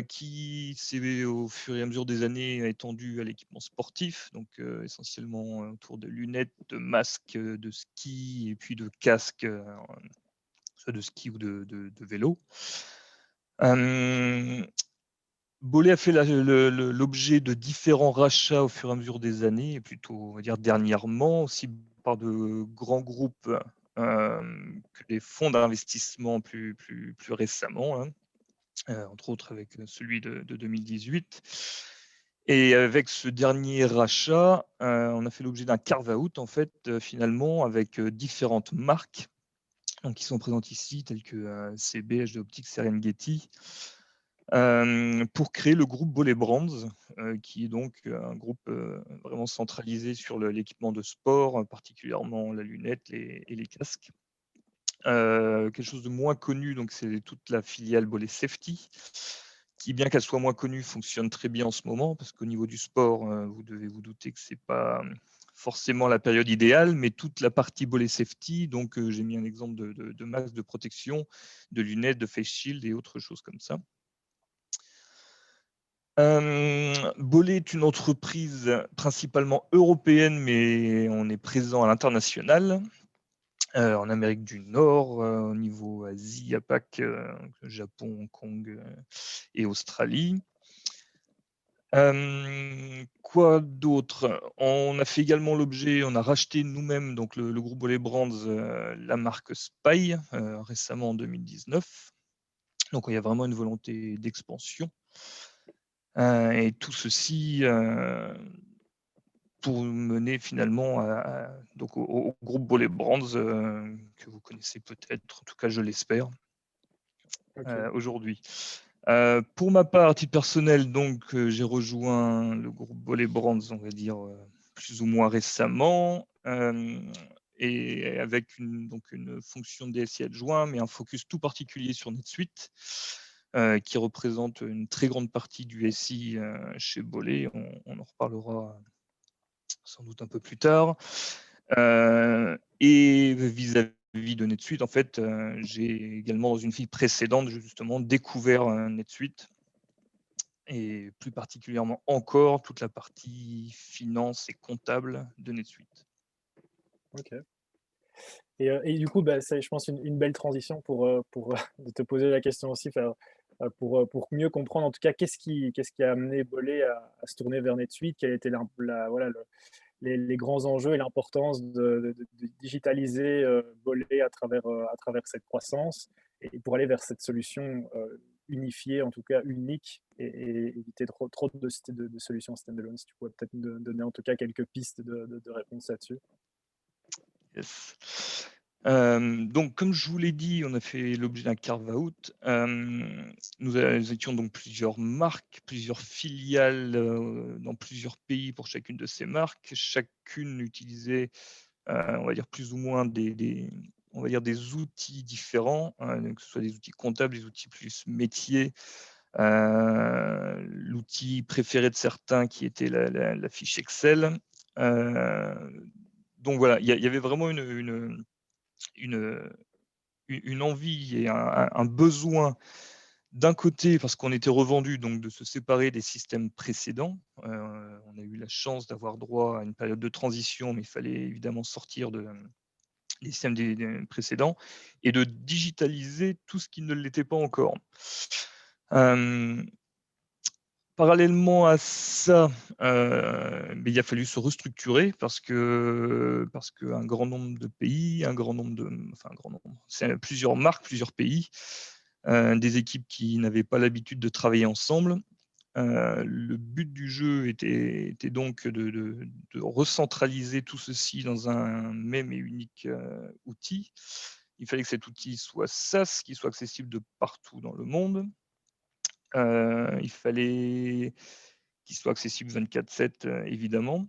qui s'est au fur et à mesure des années étendu à l'équipement sportif, donc essentiellement autour de lunettes, de masques de ski et puis de casques, soit de ski ou de vélo. Bollé a fait l'objet de différents rachats au fur et à mesure des années, et plutôt, on va dire, dernièrement, aussi par de grands groupes que des fonds d'investissement plus récemment, hein, entre autres avec celui de 2018. Et avec ce dernier rachat, on a fait l'objet d'un carve-out, en fait, finalement, avec différentes marques donc, qui sont présentes ici, telles que CB, HD Optics, Serengeti, pour créer le groupe Bollé Brands, qui est donc un groupe vraiment centralisé sur l'équipement de sport, particulièrement la lunette et les casques. Quelque chose de moins connu, donc c'est toute la filiale Bollé Safety, qui, bien qu'elle soit moins connue, fonctionne très bien en ce moment, parce qu'au niveau du sport, vous devez vous douter que ce n'est pas forcément la période idéale, mais toute la partie Bollé Safety, donc j'ai mis un exemple de masque de protection, de lunettes, de face shield et autres choses comme ça. Bollé est une entreprise principalement européenne, mais on est présent à l'international, en Amérique du Nord, au niveau Asie, APAC, Japon, Hong Kong et Australie. Quoi d'autre? On a fait également l'objet, on a racheté nous-mêmes, donc le groupe Bollé Brands, la marque Spy, récemment en 2019. Donc il y a vraiment une volonté d'expansion. Et tout ceci pour mener finalement donc au groupe Bollé Brands, que vous connaissez peut-être, en tout cas je l'espère, aujourd'hui. Pour ma part, à titre personnel, donc j'ai rejoint le groupe Bollé Brands, on va dire plus ou moins récemment, et avec une fonction de DSI adjoint, mais un focus tout particulier sur NetSuite, qui représente une très grande partie du SI chez Bollé. On en reparlera sans doute un peu plus tard. Et vis-à-vis de NetSuite, en fait, j'ai également, dans une vie précédente, justement, découvert NetSuite, et plus particulièrement encore toute la partie finance et comptable de NetSuite. Ok. Et du coup, c'est, je pense, une belle transition pour de te poser la question aussi, pour mieux comprendre, en tout cas, qu'est-ce qui a amené Bollé à se tourner vers NetSuite, quels étaient voilà, les grands enjeux et l'importance de digitaliser Bollé à travers cette croissance, et pour aller vers cette solution unifiée, en tout cas unique, et éviter trop de solutions standalone. Si tu pourrais peut-être me donner en tout cas quelques pistes de réponse là-dessus. Yes. Donc, comme je vous l'ai dit, on a fait l'objet d'un carve-out. Nous étions donc plusieurs marques, plusieurs filiales dans plusieurs pays pour chacune de ces marques. Chacune utilisait, on va dire, plus ou moins on va dire des outils différents, que ce soit des outils comptables, des outils plus métiers. L'outil préféré de certains qui était la fiche Excel. Donc voilà, il y avait vraiment une envie et un besoin d'un côté, parce qu'on était revendu, donc de se séparer des systèmes précédents. On a eu la chance d'avoir droit à une période de transition, mais il fallait évidemment sortir des systèmes des précédents et de digitaliser tout ce qui ne l'était pas encore. Parallèlement à ça, il a fallu se restructurer parce qu'un grand nombre de pays, c'est plusieurs marques, plusieurs pays, des équipes qui n'avaient pas l'habitude de travailler ensemble. Le but du jeu était donc de recentraliser tout ceci dans un même et unique outil. Il fallait que cet outil soit SaaS, qu'il soit accessible de partout dans le monde. Il fallait qu'il soit accessible 24/7, évidemment.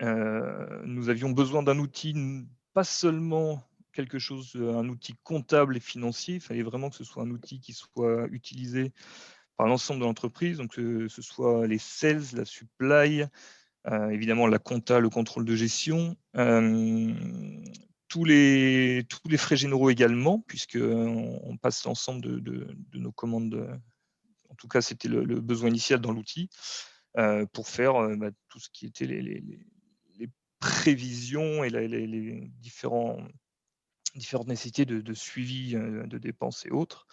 Nous avions besoin d'un outil, pas seulement un outil comptable et financier, il fallait vraiment que ce soit un outil qui soit utilisé par l'ensemble de l'entreprise, donc que ce soit les sales, la supply, évidemment la compta, le contrôle de gestion, tous les frais généraux également, puisqu'on passe l'ensemble de nos commandes. En tout cas, c'était le besoin initial dans l'outil pour faire tout ce qui était les prévisions et les différentes nécessités de suivi de dépenses et autres.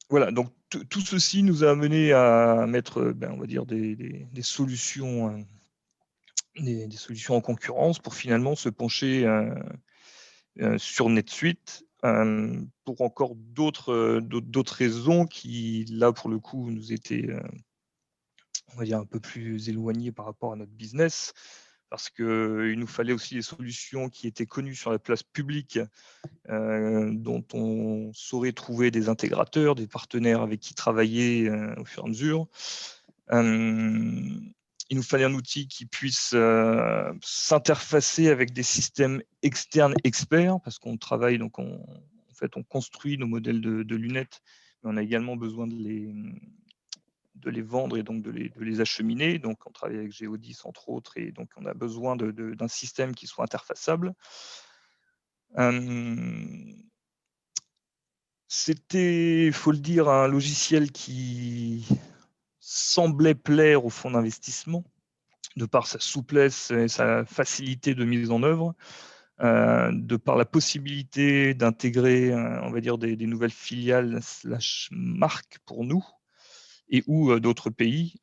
Voilà, donc tout ceci nous a amené à mettre, on va dire, des solutions, des solutions en concurrence pour finalement se pencher sur NetSuite pour encore d'autres raisons qui, là, pour le coup, nous étaient, on va dire, un peu plus éloignées par rapport à notre business, parce qu'il nous fallait aussi des solutions qui étaient connues sur la place publique, dont on saurait trouver des intégrateurs, des partenaires avec qui travailler au fur et à mesure. Il nous fallait un outil qui puisse s'interfacer avec des systèmes externes experts, parce qu'on travaille, donc en fait, on construit nos modèles de lunettes, mais on a également besoin de les vendre et donc de les acheminer. Donc, on travaille avec Geodis, entre autres, et donc on a besoin d'un système qui soit interfaçable. C'était, il faut le dire, un logiciel qui semblait plaire aux fonds d'investissement, de par sa souplesse et sa facilité de mise en œuvre, de par la possibilité d'intégrer, on va dire, des nouvelles filiales / marques pour nous, et ou d'autres pays.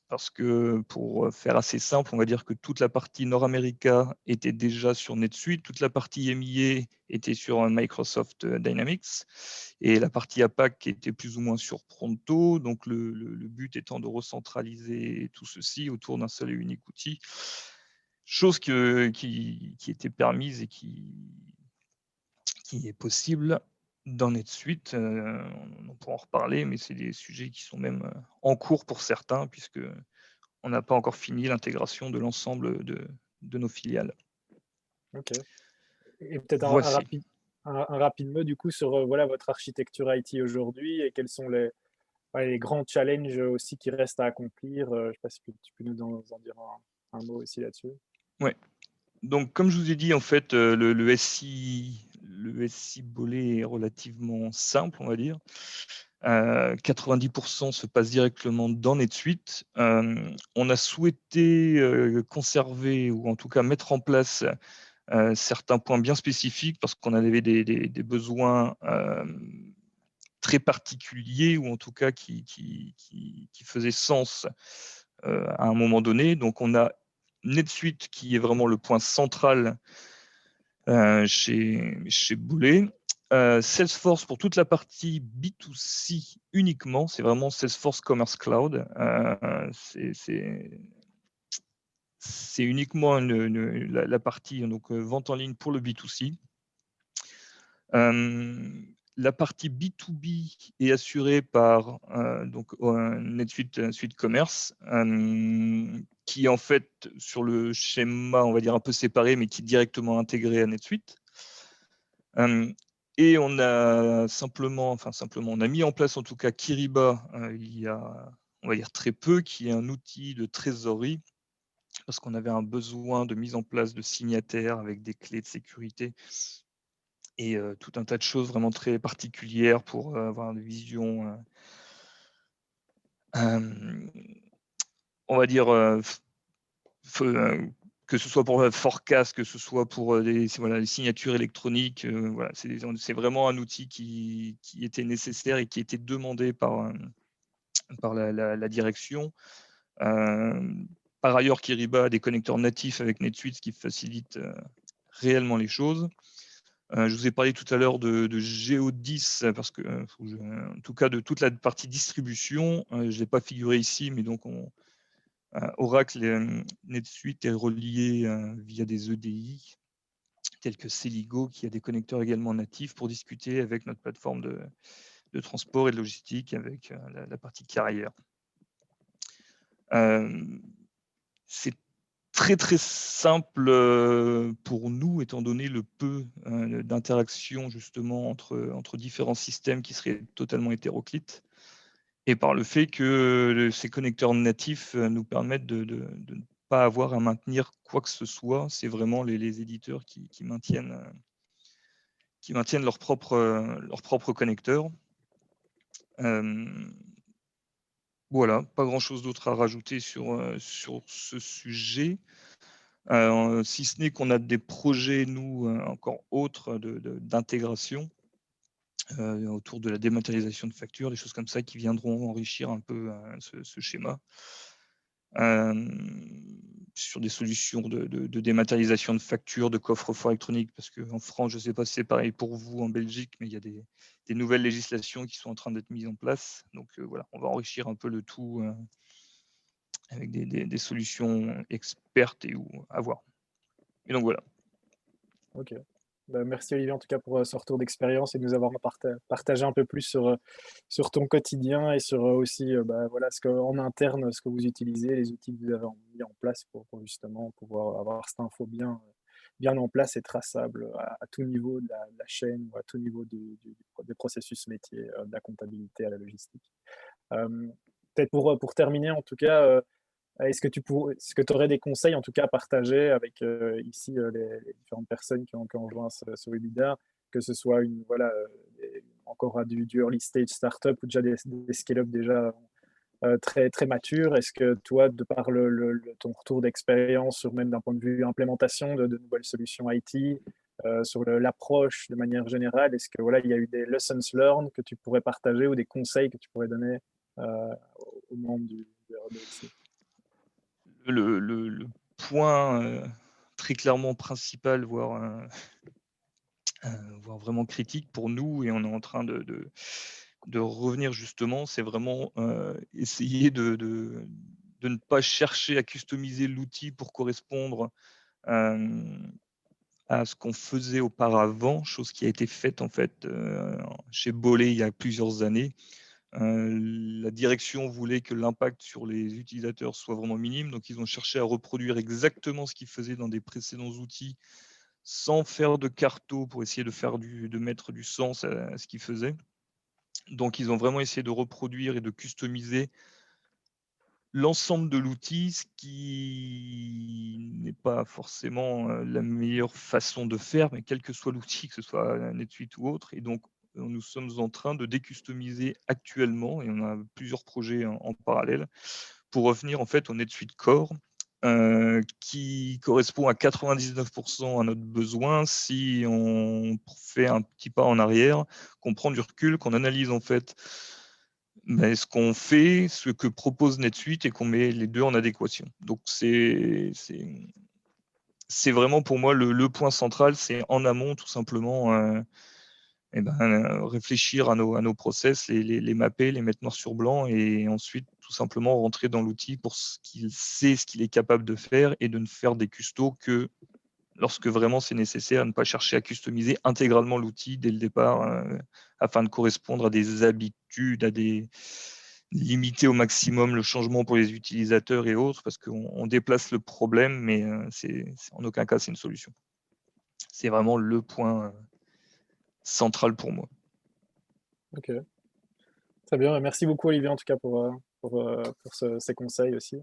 Parce que pour faire assez simple, on va dire que toute la partie Nord-América était déjà sur NetSuite, toute la partie EMEA était sur Microsoft Dynamics, et la partie APAC était plus ou moins sur Pronto. Donc le but étant de recentraliser tout ceci autour d'un seul et unique outil, chose qui était permise et qui est possible dans NetSuite. On pourra en reparler, mais c'est des sujets qui sont même en cours pour certains, puisque on n'a pas encore fini l'intégration de l'ensemble de nos filiales. Ok. Et peut-être Voici. un rapide mot du coup sur voilà, votre architecture IT aujourd'hui et quels sont les grands challenges aussi qui restent à accomplir. Je ne sais pas si tu peux nous en dire un mot aussi là-dessus. Ouais. Donc, comme je vous ai dit, en fait, le SI Bolé est relativement simple, on va dire. 90% se passe directement dans NetSuite. On a souhaité conserver, ou en tout cas mettre en place certains points bien spécifiques, parce qu'on avait des besoins très particuliers, ou en tout cas qui faisaient sens à un moment donné. Donc, on a NetSuite qui est vraiment le point central chez Boulet. Salesforce pour toute la partie B2C uniquement, c'est vraiment Salesforce Commerce Cloud. C'est uniquement la partie donc, vente en ligne pour le B2C. La partie B2B est assurée par donc, NetSuite Suite Commerce, qui est en fait sur le schéma, on va dire un peu séparé, mais qui est directement intégré à NetSuite. Et on a on a mis en place en tout cas Kyriba il y a, on va dire, très peu, qui est un outil de trésorerie, parce qu'on avait un besoin de mise en place de signataires avec des clés de sécurité et tout un tas de choses vraiment très particulières pour avoir une vision, on va dire, que ce soit pour forecast, que ce soit pour les signatures électroniques. Voilà, c'est vraiment un outil qui était nécessaire et qui était demandé par la direction. Par ailleurs, Kyriba a des connecteurs natifs avec NetSuite, ce qui facilite réellement les choses. Je vous ai parlé tout à l'heure de Geodis, parce que, en tout cas, de toute la partie distribution, je ne l'ai pas figuré ici, mais donc Oracle NetSuite est relié via des EDI, tels que Celigo, qui a des connecteurs également natifs pour discuter avec notre plateforme de transport et de logistique avec la partie carrière. C'est très très simple pour nous, étant donné le peu d'interaction justement entre différents systèmes qui seraient totalement hétéroclites, et par le fait que ces connecteurs natifs nous permettent de ne pas avoir à maintenir quoi que ce soit. C'est vraiment les éditeurs qui maintiennent leur propre connecteur. Voilà, pas grand-chose d'autre à rajouter sur ce sujet. Si ce n'est qu'on a des projets, nous, encore autres d'intégration autour de la dématérialisation de factures, des choses comme ça qui viendront enrichir un peu ce schéma. Sur des solutions de dématérialisation de factures, de coffre-fort électronique, parce qu'en France, je ne sais pas si c'est pareil pour vous en Belgique, mais il y a des nouvelles législations qui sont en train d'être mises en place. Donc voilà, on va enrichir un peu le tout avec des solutions expertes et à voir. Et donc voilà. Ok. Merci Olivier en tout cas pour ce retour d'expérience et de nous avoir partagé un peu plus sur ton quotidien et sur aussi voilà, en interne, ce que vous utilisez, les outils que vous avez mis en place pour justement pouvoir avoir cette info bien en place et traçable à tout niveau de la chaîne ou à tout niveau des processus métiers, de la comptabilité à la logistique. Peut-être pour terminer en tout cas, est-ce que tu aurais des conseils, en tout cas, à partager avec ici les différentes personnes qui ont rejoint ce webinaire, que ce soit encore à du early stage startup ou déjà des scale-up déjà très, très matures? Est-ce que toi, de par ton retour d'expérience, même d'un point de vue implémentation de nouvelles solutions IT, sur l'approche de manière générale, est-ce que il y a eu des lessons learned que tu pourrais partager ou des conseils que tu pourrais donner aux membres du RDLC? Le point très clairement principal, voire vraiment critique pour nous, et on est en train de revenir justement, c'est vraiment essayer de ne pas chercher à customiser l'outil pour correspondre à ce qu'on faisait auparavant, chose qui a été faite en fait chez Bollé il y a plusieurs années. La direction voulait que l'impact sur les utilisateurs soit vraiment minime, donc ils ont cherché à reproduire exactement ce qu'ils faisaient dans des précédents outils sans faire de carto pour essayer de mettre du sens à ce qu'ils faisaient. Donc ils ont vraiment essayé de reproduire et de customiser l'ensemble de l'outil, ce qui n'est pas forcément la meilleure façon de faire, mais quel que soit l'outil, que ce soit NetSuite ou autre. Et donc, nous sommes en train de décustomiser actuellement, et on a plusieurs projets en parallèle, pour revenir en fait au NetSuite Core, qui correspond à 99% à notre besoin si on fait un petit pas en arrière, qu'on prend du recul, qu'on analyse en fait ce qu'on fait, ce que propose NetSuite et qu'on met les deux en adéquation. Donc c'est vraiment pour moi le point central, c'est en amont tout simplement réfléchir à nos process, les mapper, les mettre noir sur blanc et ensuite tout simplement rentrer dans l'outil pour ce qu'il sait, ce qu'il est capable de faire et de ne faire des custos que lorsque vraiment c'est nécessaire, ne pas chercher à customiser intégralement l'outil dès le départ afin de correspondre à des habitudes, à des limiter au maximum le changement pour les utilisateurs et autres, parce qu'on déplace le problème, mais en aucun cas c'est une solution. C'est vraiment le point central pour moi. Ok, très bien. Merci beaucoup Olivier en tout cas pour ces conseils aussi.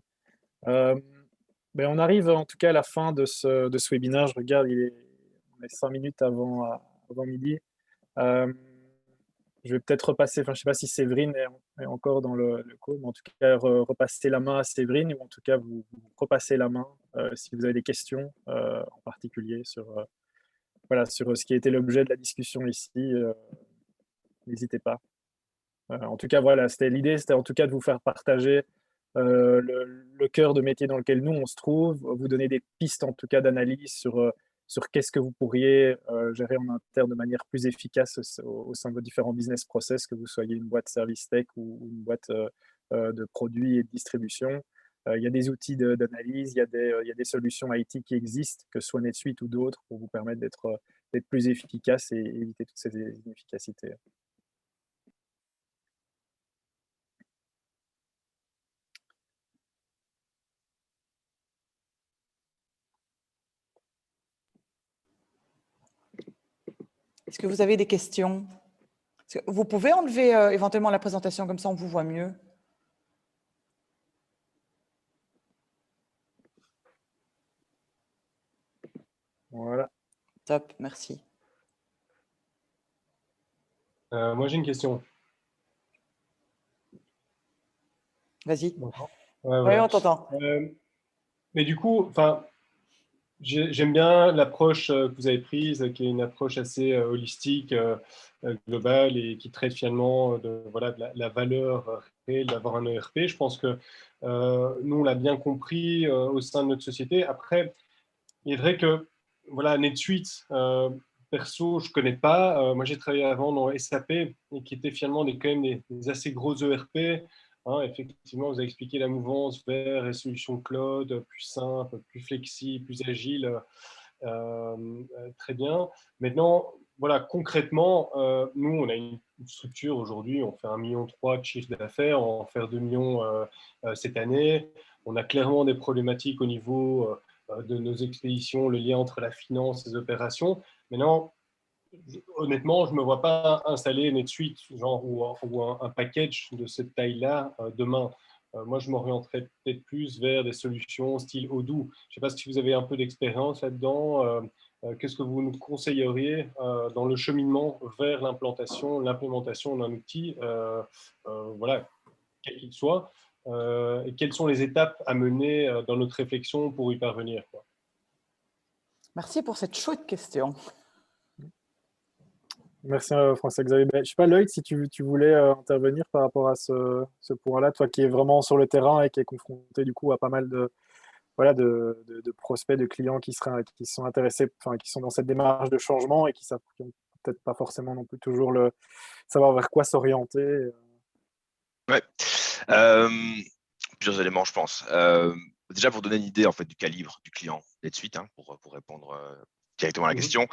On arrive en tout cas à la fin de ce webinaire. Je regarde, on est 5 minutes avant midi. Je vais peut-être repasser, je ne sais pas si Séverine est encore dans le call, mais en tout cas repasser la main à Séverine, ou en tout cas vous repassez la main si vous avez des questions en particulier sur ce qui a été l'objet de la discussion ici. N'hésitez pas. En tout cas, l'idée, c'était en tout cas de vous faire partager le cœur de métier dans lequel nous, on se trouve, vous donner des pistes en tout cas d'analyse sur qu'est-ce que vous pourriez gérer en interne de manière plus efficace au sein de vos différents business process, que vous soyez une boîte service tech ou une boîte de produits et de distribution. Il y a des outils d'analyse, il y a des solutions IT qui existent, que ce soit NetSuite ou d'autres, pour vous permettre d'être plus efficace et éviter toutes ces inefficacités. Est-ce que vous avez des questions? Vous pouvez enlever éventuellement la présentation, comme ça on vous voit mieux. Top, merci. Moi, j'ai une question. Vas-y. Ouais, Oui, voilà. on t'entend. Mais du coup, enfin, j'aime bien l'approche que vous avez prise, qui est une approche assez holistique, globale et qui traite finalement voilà, de la valeur réelle d'avoir un ERP. Je pense que nous, on l'a bien compris au sein de notre société. Après, il est vrai que voilà, NetSuite, perso, je ne connais pas. Moi, j'ai travaillé avant dans SAP et qui était finalement quand même des assez gros ERP. Hein, effectivement, vous avez expliqué la mouvance vers les solutions cloud plus simples, plus flexibles, plus agiles. Très bien. Maintenant, voilà, concrètement, nous, on a une structure aujourd'hui, on fait 1,3 million de chiffre d'affaires, on va en faire 2 millions cette année. On a clairement des problématiques au niveau de nos expéditions, le lien entre la finance et les opérations. Maintenant, honnêtement, je ne me vois pas installer NetSuite genre, ou un package de cette taille-là demain. Moi, je m'orienterais peut-être plus vers des solutions style Odoo. Je ne sais pas si vous avez un peu d'expérience là-dedans. Qu'est-ce que vous nous conseilleriez dans le cheminement vers l'implémentation d'un outil, voilà, quel qu'il soit, et quelles sont les étapes à mener dans notre réflexion pour y parvenir, quoi. Merci pour cette chouette question. Merci François-Xavier. Je ne sais pas, Lloyd, si tu voulais intervenir par rapport à ce point-là, toi qui es vraiment sur le terrain et qui est confronté du coup à pas mal voilà, de prospects, de clients qui sont intéressés, enfin, qui sont dans cette démarche de changement et qui n'ont peut-être pas forcément non plus toujours savoir vers quoi s'orienter. Ouais. Plusieurs éléments, je pense. Déjà, pour donner une idée en fait, du calibre du client NetSuite, hein, pour répondre directement à la question.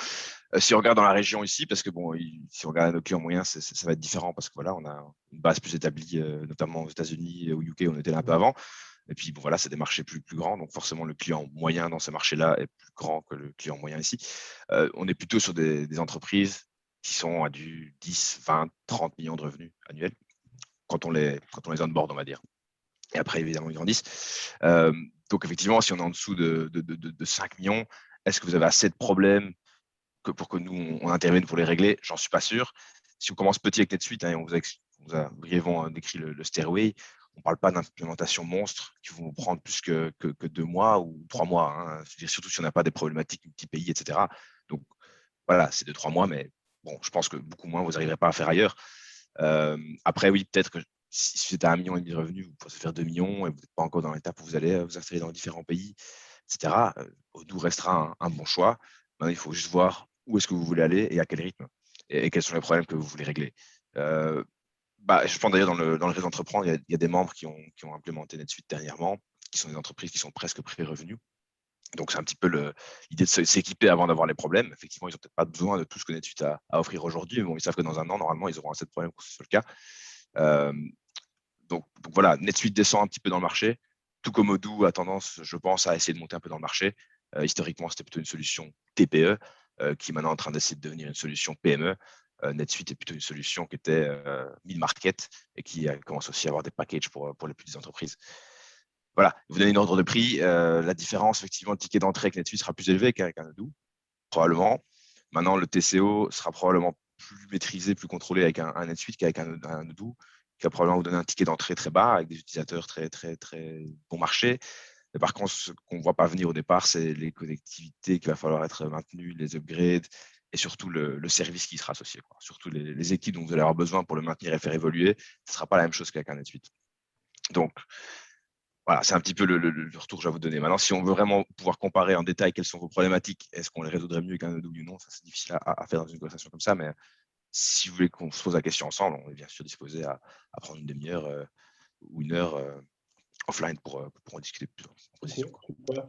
Si on regarde dans la région ici, parce que bon, si on regarde nos clients moyens, ça va être différent parce que voilà, on a une base plus établie, notamment aux États-Unis, au UK, on était là un peu avant. Et puis bon, voilà, c'est des marchés plus grands, donc forcément le client moyen dans ces marchés-là est plus grand que le client moyen ici. On est plutôt sur des entreprises qui sont à du 10, 20, 30 millions de revenus annuels quand on les onboard, on va dire. Et après, évidemment, ils grandissent. Donc, effectivement, si on est en dessous de 5 millions, est-ce que vous avez assez de problèmes pour que nous, on intervienne pour les régler? J'en suis pas sûr. Si on commence petit avec NetSuite, hein, on vous a brièvement décrit le stairway, on ne parle pas d'implémentation monstre qui vont prendre plus que 2 mois ou 3 mois. Hein. Je veux dire, surtout si on n'a pas des problématiques multi-pays, etc. Donc, voilà, c'est 2-3 mois, mais bon, je pense que beaucoup moins, vous n'arriverez pas à faire ailleurs. Après, oui, peut-être que si vous êtes à 1,5 million de revenus, vous pouvez faire 2 millions et vous n'êtes pas encore dans l'étape où vous allez vous installer dans différents pays, etc. Odoo restera un bon choix. Maintenant, il faut juste voir où est-ce que vous voulez aller et à quel rythme et quels sont les problèmes que vous voulez régler. Je pense d'ailleurs dans le réseau d'entreprendre, il y a des membres qui ont implémenté NetSuite dernièrement, qui sont des entreprises qui sont presque pré-revenus. Donc, c'est un petit peu l'idée de s'équiper avant d'avoir les problèmes. Effectivement, ils n'ont peut-être pas besoin de tout ce que NetSuite a à offrir aujourd'hui, mais bon, ils savent que dans un an, normalement, ils auront assez de problèmes pour que ce soit le cas. Donc voilà, NetSuite descend un petit peu dans le marché, tout comme Odoo a tendance, je pense, à essayer de monter un peu dans le marché. Historiquement, c'était plutôt une solution TPE, qui est maintenant en train d'essayer de devenir une solution PME. NetSuite est plutôt une solution qui était mid-market et qui commence aussi à avoir des packages pour les petites entreprises. Voilà, vous donnez une ordre de prix. La différence, effectivement, le ticket d'entrée avec NetSuite sera plus élevé qu'avec un Odoo, probablement. Maintenant, le TCO sera probablement plus maîtrisé, plus contrôlé avec un NetSuite qu'avec un Odoo, qui va probablement vous donner un ticket d'entrée très bas avec des utilisateurs très bon marché. Mais par contre, ce qu'on ne voit pas venir au départ, c'est les connectivités qu'il va falloir être maintenues, les upgrades et surtout le service qui sera associé, quoi. Surtout les équipes dont vous allez avoir besoin pour le maintenir et faire évoluer, ce ne sera pas la même chose qu'avec un NetSuite. Donc, voilà, c'est un petit peu le retour que je vais vous donner. Maintenant, si on veut vraiment pouvoir comparer en détail quelles sont vos problématiques, est-ce qu'on les résoudrait mieux qu'un Odoo ou non, ça c'est difficile à faire dans une conversation comme ça, mais si vous voulez qu'on se pose la question ensemble, on est bien sûr disposé à prendre une demi-heure ou une heure offline pour en discuter plus en position.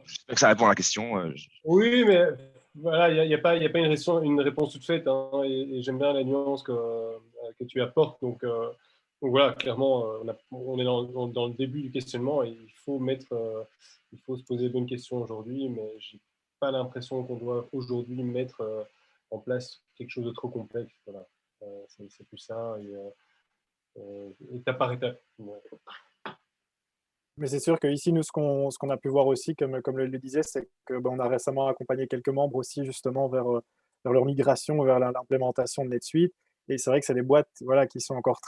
J'espère que ça répond à la question. Oui, mais voilà, il n'y a pas une réponse toute faite, hein, et j'aime bien la nuance que tu apportes. Donc voilà, clairement, on est dans le début du questionnement et il faut se poser les bonnes questions aujourd'hui, mais je n'ai pas l'impression qu'on doit aujourd'hui mettre en place quelque chose de trop complexe. Voilà. C'est plus ça, étape par étape. Ouais. Mais c'est sûr qu'ici, nous, ce qu'on a pu voir aussi, comme le disait, c'est qu'on a récemment accompagné quelques membres aussi justement vers leur migration vers l'implémentation de NetSuite. Et c'est vrai que c'est des boîtes voilà, qui sont encore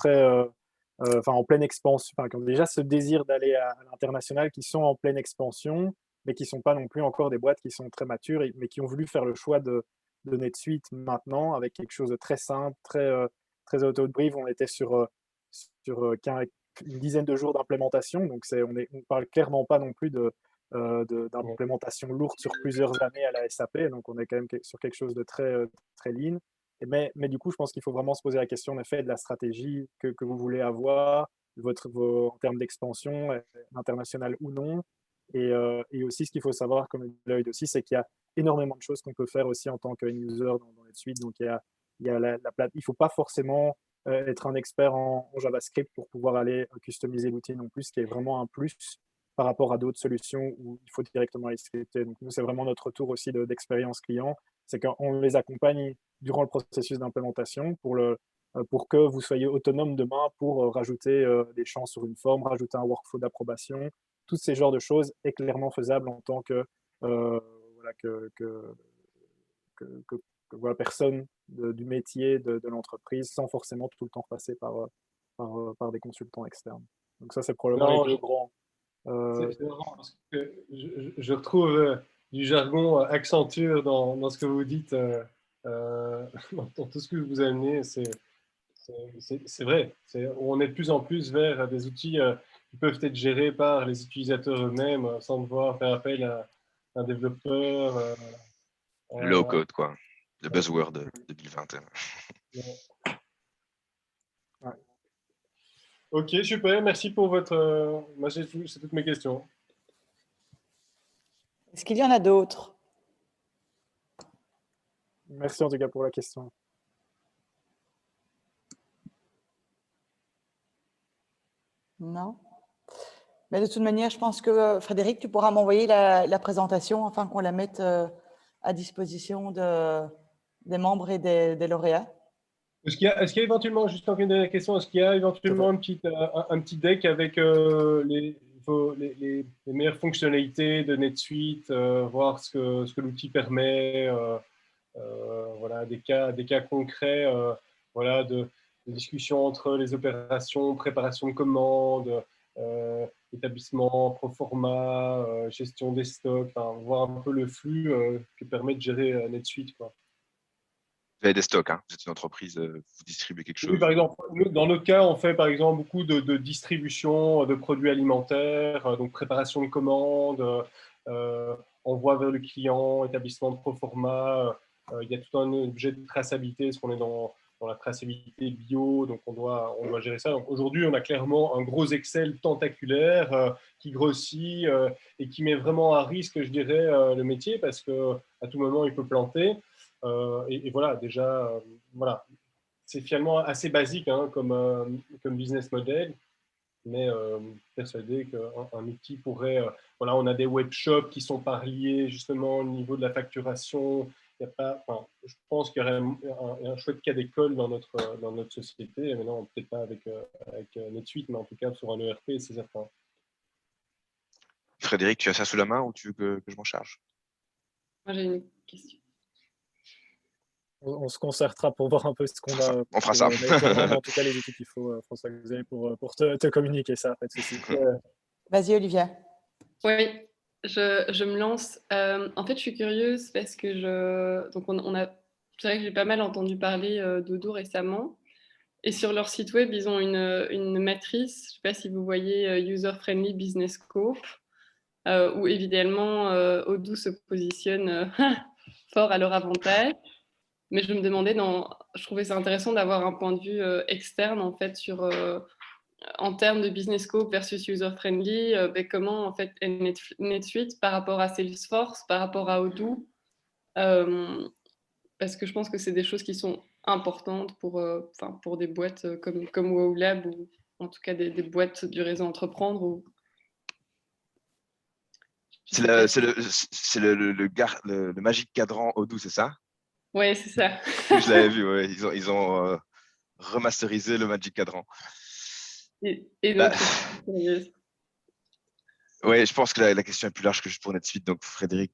en pleine expansion, qui ont déjà ce désir d'aller à l'international, qui sont en pleine expansion, mais qui ne sont pas non plus encore des boîtes qui sont très matures, mais qui ont voulu faire le choix de NetSuite maintenant, avec quelque chose de très simple, très auto-brief. On était sur une dizaine de jours d'implémentation, donc on ne parle clairement pas non plus d'implémentation lourde sur plusieurs années à la SAP, donc on est quand même sur quelque chose de très lean. Mais du coup, je pense qu'il faut vraiment se poser la question en effet de la stratégie que vous voulez avoir, en termes d'expansion, internationale ou non. Et aussi, ce qu'il faut savoir, comme Lloyd aussi, c'est qu'il y a énormément de choses qu'on peut faire aussi en tant qu'user dans NetSuite. Donc, il y a il ne faut pas forcément être un expert en JavaScript pour pouvoir aller customiser l'outil non plus, ce qui est vraiment un plus par rapport à d'autres solutions où il faut directement les scripter. Donc, nous, c'est vraiment notre tour aussi d'expérience client. C'est qu'on les accompagne durant le processus d'implémentation pour que vous soyez autonome demain pour rajouter des champs sur une forme, rajouter un workflow d'approbation. Tous ces genres de choses est clairement faisable en tant que voilà, personne du métier de l'entreprise sans forcément tout le temps passer par des consultants externes. Donc ça, c'est probablement les deux grands. C'est marrant parce que je retrouve du jargon Accenture dans ce que vous dites, dans tout ce que vous amenez. C'est vrai. On est de plus en plus vers des outils qui peuvent être gérés par les utilisateurs eux-mêmes sans devoir faire appel à un développeur. Low code, quoi. Le buzzword de 2021. Ouais. Ok, super. Merci pour votre. Moi, c'est toutes mes questions. Est-ce qu'il y en a d'autres? Merci en tout cas pour la question. Non. Mais de toute manière, je pense que Frédéric, tu pourras m'envoyer la présentation afin qu'on la mette à disposition des membres et des lauréats. Est-ce qu'il y a éventuellement, juste en dernière question, est-ce qu'il y a éventuellement un petit deck avec les meilleures fonctionnalités de NetSuite, voir ce que l'outil permet, voilà, des cas concrets, voilà, de discussion entre les opérations, préparation de commandes, établissement, proforma, gestion des stocks, voir un peu le flux que permet de gérer NetSuite, quoi. Vous avez des stocks, hein. Vous êtes une entreprise, vous distribuez quelque chose. Oui, par exemple, dans notre cas, on fait par exemple beaucoup de distribution de produits alimentaires, donc préparation de commandes, envoi vers le client, établissement de proforma. Il y a tout un objet de traçabilité, parce qu'on est dans la traçabilité bio, donc on doit gérer ça. Donc aujourd'hui, on a clairement un gros Excel tentaculaire qui grossit et qui met vraiment à risque, je dirais, le métier, parce qu'à tout moment, il peut planter. Et voilà, déjà, voilà. C'est finalement assez basique hein, comme business model, mais persuadé qu'un outil pourrait... voilà, on a des webshops qui sont pas reliés justement au niveau de la facturation. Il y a pas, je pense qu'il y aurait un chouette cas d'école dans notre société. Mais non, peut-être pas avec NetSuite, mais en tout cas sur un ERP, c'est certain. Frédéric, tu as ça sous la main ou tu veux que je m'en charge? Moi, j'ai une question. On se concertera pour voir un peu ce qu'on a. On fera ça. En tout cas, les outils qu'il faut, François-Xavier, pour te communiquer ça, pas de souci. Vas-y, Olivia. Oui, je me lance. En fait, je suis curieuse parce que donc c'est vrai que j'ai pas mal entendu parler d'Odoo récemment. Et sur leur site web, ils ont une matrice, je ne sais pas si vous voyez User Friendly Business Scope, où évidemment Odoo se positionne fort à leur avantage. Mais je me demandais, je trouvais ça intéressant d'avoir un point de vue externe en fait en termes de business scope versus user friendly, comment en fait est NetSuite par rapport à Salesforce, par rapport à Odoo, parce que je pense que c'est des choses qui sont importantes pour des boîtes comme WowLab ou en tout cas des boîtes du réseau entreprendre. C'est le magique cadran Odoo, c'est ça? Ouais, c'est ça. Je l'avais vu, ouais. Ils ont remasterisé le Magic Cadran. Et donc, Ouais, je pense que la question est plus large que juste pour NetSuite. Donc, Frédéric,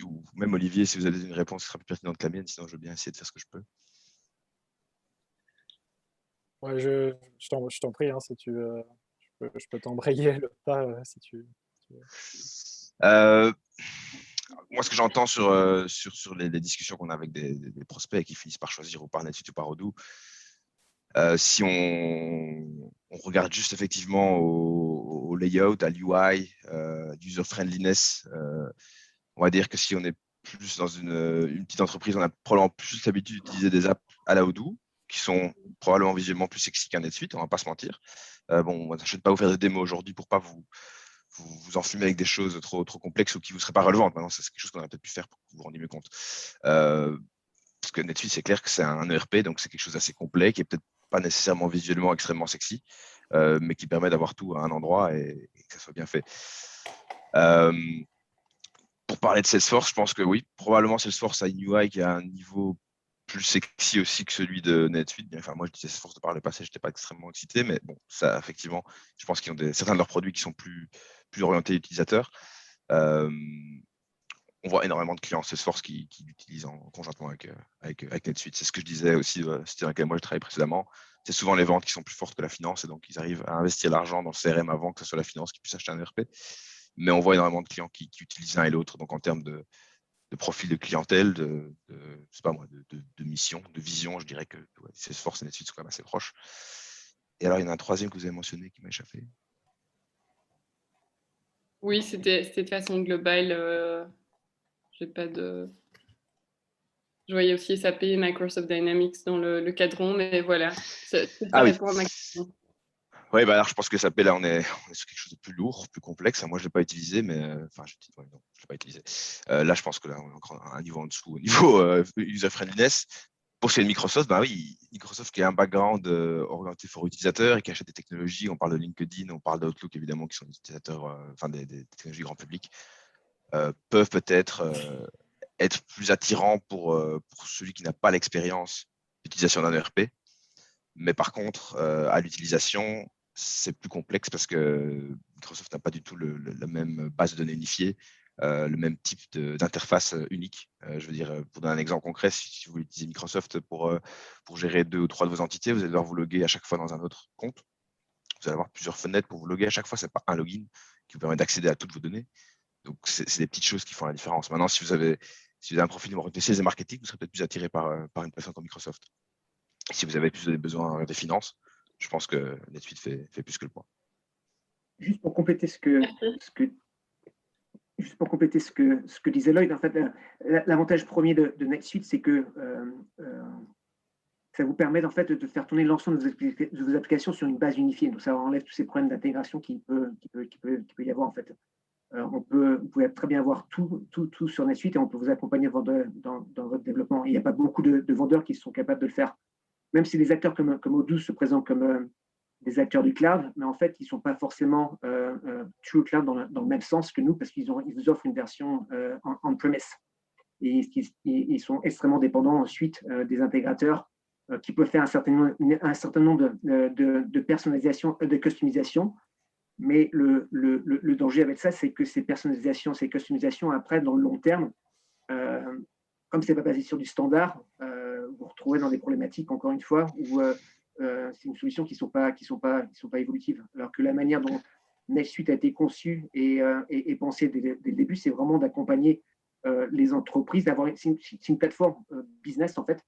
ou même Olivier, si vous avez une réponse qui sera plus pertinente que la mienne, sinon je veux bien essayer de faire ce que je peux. Ouais, je t'en prie, hein, si je peux t'embrayer le pas si tu veux. Moi, ce que j'entends sur les discussions qu'on a avec des prospects qui finissent par choisir ou par NetSuite ou par Odoo, si on regarde juste effectivement au layout, à l'UI, user-friendliness, on va dire que si on est plus dans une petite entreprise, on a probablement plus l'habitude d'utiliser des apps à la Odoo qui sont probablement visuellement plus sexy qu'un NetSuite, on va pas se mentir. Bon, je ne vais pas vous faire de démo aujourd'hui pour pas vous enfumer avec des choses trop complexes ou qui ne vous seraient pas relevantes. Maintenant, c'est quelque chose qu'on aurait peut-être pu faire pour que vous vous rendiez mieux compte. Parce que NetSuite, c'est clair que c'est un ERP, donc c'est quelque chose d'assez complet, qui est peut-être pas nécessairement visuellement extrêmement sexy, mais qui permet d'avoir tout à un endroit et que ça soit bien fait. Pour parler de Salesforce, je pense que oui, probablement Salesforce a une UI qui a un niveau plus sexy aussi que celui de NetSuite. Enfin, moi, je disais Salesforce de par le passé, je n'étais pas extrêmement excité, mais bon, ça, effectivement, je pense qu'ils ont certains de leurs produits qui sont plus orientés utilisateurs. On voit énormément de clients Salesforce qui l'utilisent conjointement avec NetSuite. C'est ce que je disais aussi, c'était dans lequel moi je travaillais précédemment. C'est souvent les ventes qui sont plus fortes que la finance et donc ils arrivent à investir l'argent dans le CRM avant que ce soit la finance qui puisse acheter un ERP. Mais on voit énormément de clients qui utilisent l'un et l'autre. Donc en termes de profil de clientèle, de mission, de vision, je dirais que Salesforce et NetSuite sont quand même assez proches. Et alors il y en a un troisième que vous avez mentionné qui m'a échappé. Oui, c'était de façon globale. J'ai pas de. Je voyais aussi SAP, Microsoft Dynamics dans le cadran, mais voilà, ça répond à ma question. Oui, bah alors je pense que SAP, là, on est sur quelque chose de plus lourd, plus complexe. Moi, je ne l'ai pas utilisé, mais enfin, je ne l'ai pas utilisé. Là, je pense que là, on est encore un niveau en dessous, au niveau user-friendliness. Pour ce qui est de Microsoft, bah oui, Microsoft qui a un background orienté for utilisateur et qui achète des technologies. On parle de LinkedIn, on parle d'Outlook, évidemment, qui sont des utilisateurs, des technologies grand public, peuvent peut-être être plus attirants pour celui qui n'a pas l'expérience d'utilisation d'un ERP. Mais par contre, à l'utilisation, c'est plus complexe parce que Microsoft n'a pas du tout la même base de données unifiée, le même type d'interface unique. Je veux dire, pour donner un exemple concret, si vous utilisez Microsoft pour gérer 2 ou 3 de vos entités, vous allez devoir vous loguer à chaque fois dans un autre compte. Vous allez avoir plusieurs fenêtres pour vous loguer à chaque fois. Ce n'est pas un login qui vous permet d'accéder à toutes vos données. Donc, c'est des petites choses qui font la différence. Maintenant, si vous avez un profil orienté sales et marketing, vous serez peut-être plus attiré par une plateforme comme Microsoft. Si vous avez plus de besoins des finances, je pense que NetSuite fait plus que le point. Juste pour compléter ce que disait Lloyd, en fait, l'avantage premier de NetSuite, c'est que ça vous permet en fait de faire tourner l'ensemble de vos applications sur une base unifiée. Donc ça enlève tous ces problèmes d'intégration qu'il peut y avoir en fait. Vous pouvez très bien avoir tout sur NetSuite et on peut vous accompagner dans votre développement. Il n'y a pas beaucoup de vendeurs qui sont capables de le faire. Même si des acteurs comme Odoo se présentent comme des acteurs du cloud, mais en fait, ils ne sont pas forcément true cloud dans le même sens que nous, parce qu'ils vous offrent une version on-premise. Et ils sont extrêmement dépendants ensuite des intégrateurs qui peuvent faire un certain nombre de personnalisation, de customisation. Mais le danger avec ça, c'est que ces personnalisations, ces customisations, après, dans le long terme, comme ce n'est pas basé sur du standard, vous vous retrouvez dans des problématiques, encore une fois, où c'est une solution qui ne sont pas évolutives. Alors que la manière dont NetSuite a été conçue et pensée dès le début, c'est vraiment d'accompagner les entreprises, c'est une plateforme business, en fait,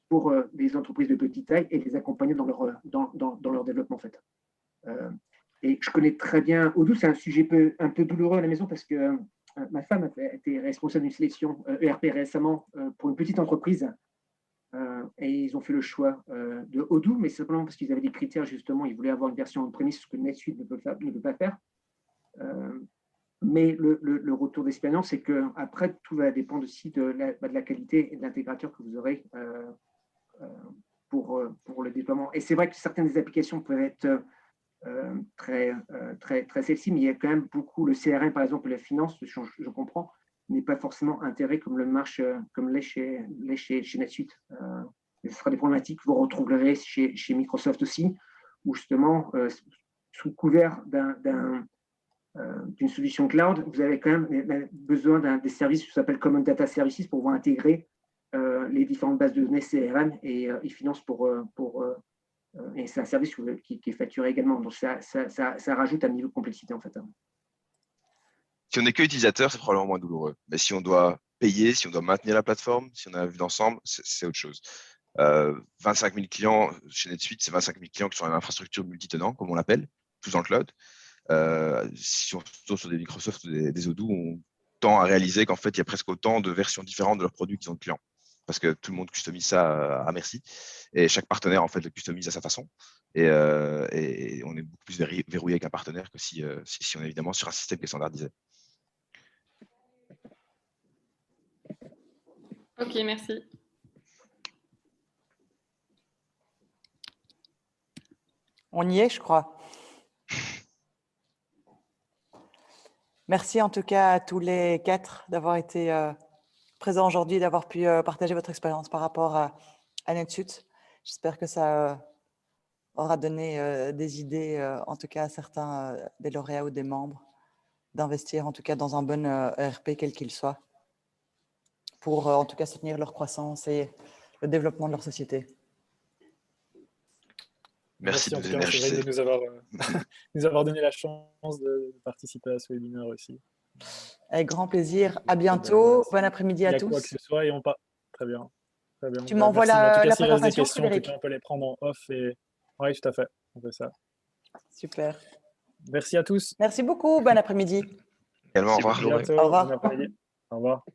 pour les entreprises de petite taille et les accompagner dans leur développement, en fait. Et je connais très bien Odoo, c'est un sujet un peu douloureux à la maison parce que ma femme a été responsable d'une sélection ERP récemment pour une petite entreprise et ils ont fait le choix de Odoo, mais simplement parce qu'ils avaient des critères justement, ils voulaient avoir une version on-premise, ce que NetSuite ne peut pas faire. Mais le retour d'expérience, c'est qu'après, tout va dépendre aussi de la qualité et de l'intégrateur que vous aurez pour le déploiement. Et c'est vrai que certaines des applications peuvent être très sexy, mais il y a quand même beaucoup, le CRM par exemple, la finance, je comprends, n'est pas forcément intégré comme l'est chez NetSuite. Ce sera des problématiques que vous retrouverez chez Microsoft aussi, où justement, sous couvert d'un d'une solution cloud, vous avez quand même besoin des services qui s'appellent Common Data Services pour pouvoir intégrer les différentes bases de données CRM et finance et c'est un service qui est facturé également. Donc, ça rajoute un niveau de complexité, en fait. Si on n'est que utilisateur, c'est probablement moins douloureux. Mais si on doit payer, si on doit maintenir la plateforme, si on a vu d'ensemble, c'est autre chose. 25 000 clients chez NetSuite, c'est 25 000 clients qui sont en infrastructure multitenant, comme on l'appelle, tous dans le cloud. Si on se tourne sur des Microsoft ou des Odoo, on tend à réaliser qu'en fait, il y a presque autant de versions différentes de leurs produits qu'ils ont de clients. Parce que tout le monde customise ça à merci. Et chaque partenaire, en fait, le customise à sa façon. Et on est beaucoup plus verrouillé avec un partenaire que si on est évidemment sur un système qui est standardisé. Ok, merci. On y est, je crois. Merci en tout cas à tous les 4 d'avoir été présents aujourd'hui, d'avoir pu partager votre expérience par rapport à NetSuite. J'espère que ça aura donné des idées, en tout cas à certains des lauréats ou des membres, d'investir en tout cas dans un bon ERP, quel qu'il soit, pour en tout cas soutenir leur croissance et le développement de leur société. Merci de en nous tout cas, Cédric, énergiser. de nous avoir donné la chance de participer à ce webinaire aussi. Avec grand plaisir. À bientôt. Bon après-midi à Il y a tous. quoi que ce soit et on part. Très bien. Très bien. Tu m'envoies Merci. En tout cas, la s'il reste des présentation, questions, en tout Frédéric. cas, on peut les prendre en off. Oui, tout à fait. On fait ça. Super. Merci à tous. Merci beaucoup. Bon après-midi. Également, au Merci, revoir. bonne journée. À bientôt. Au revoir. Bon après-midi. Au revoir.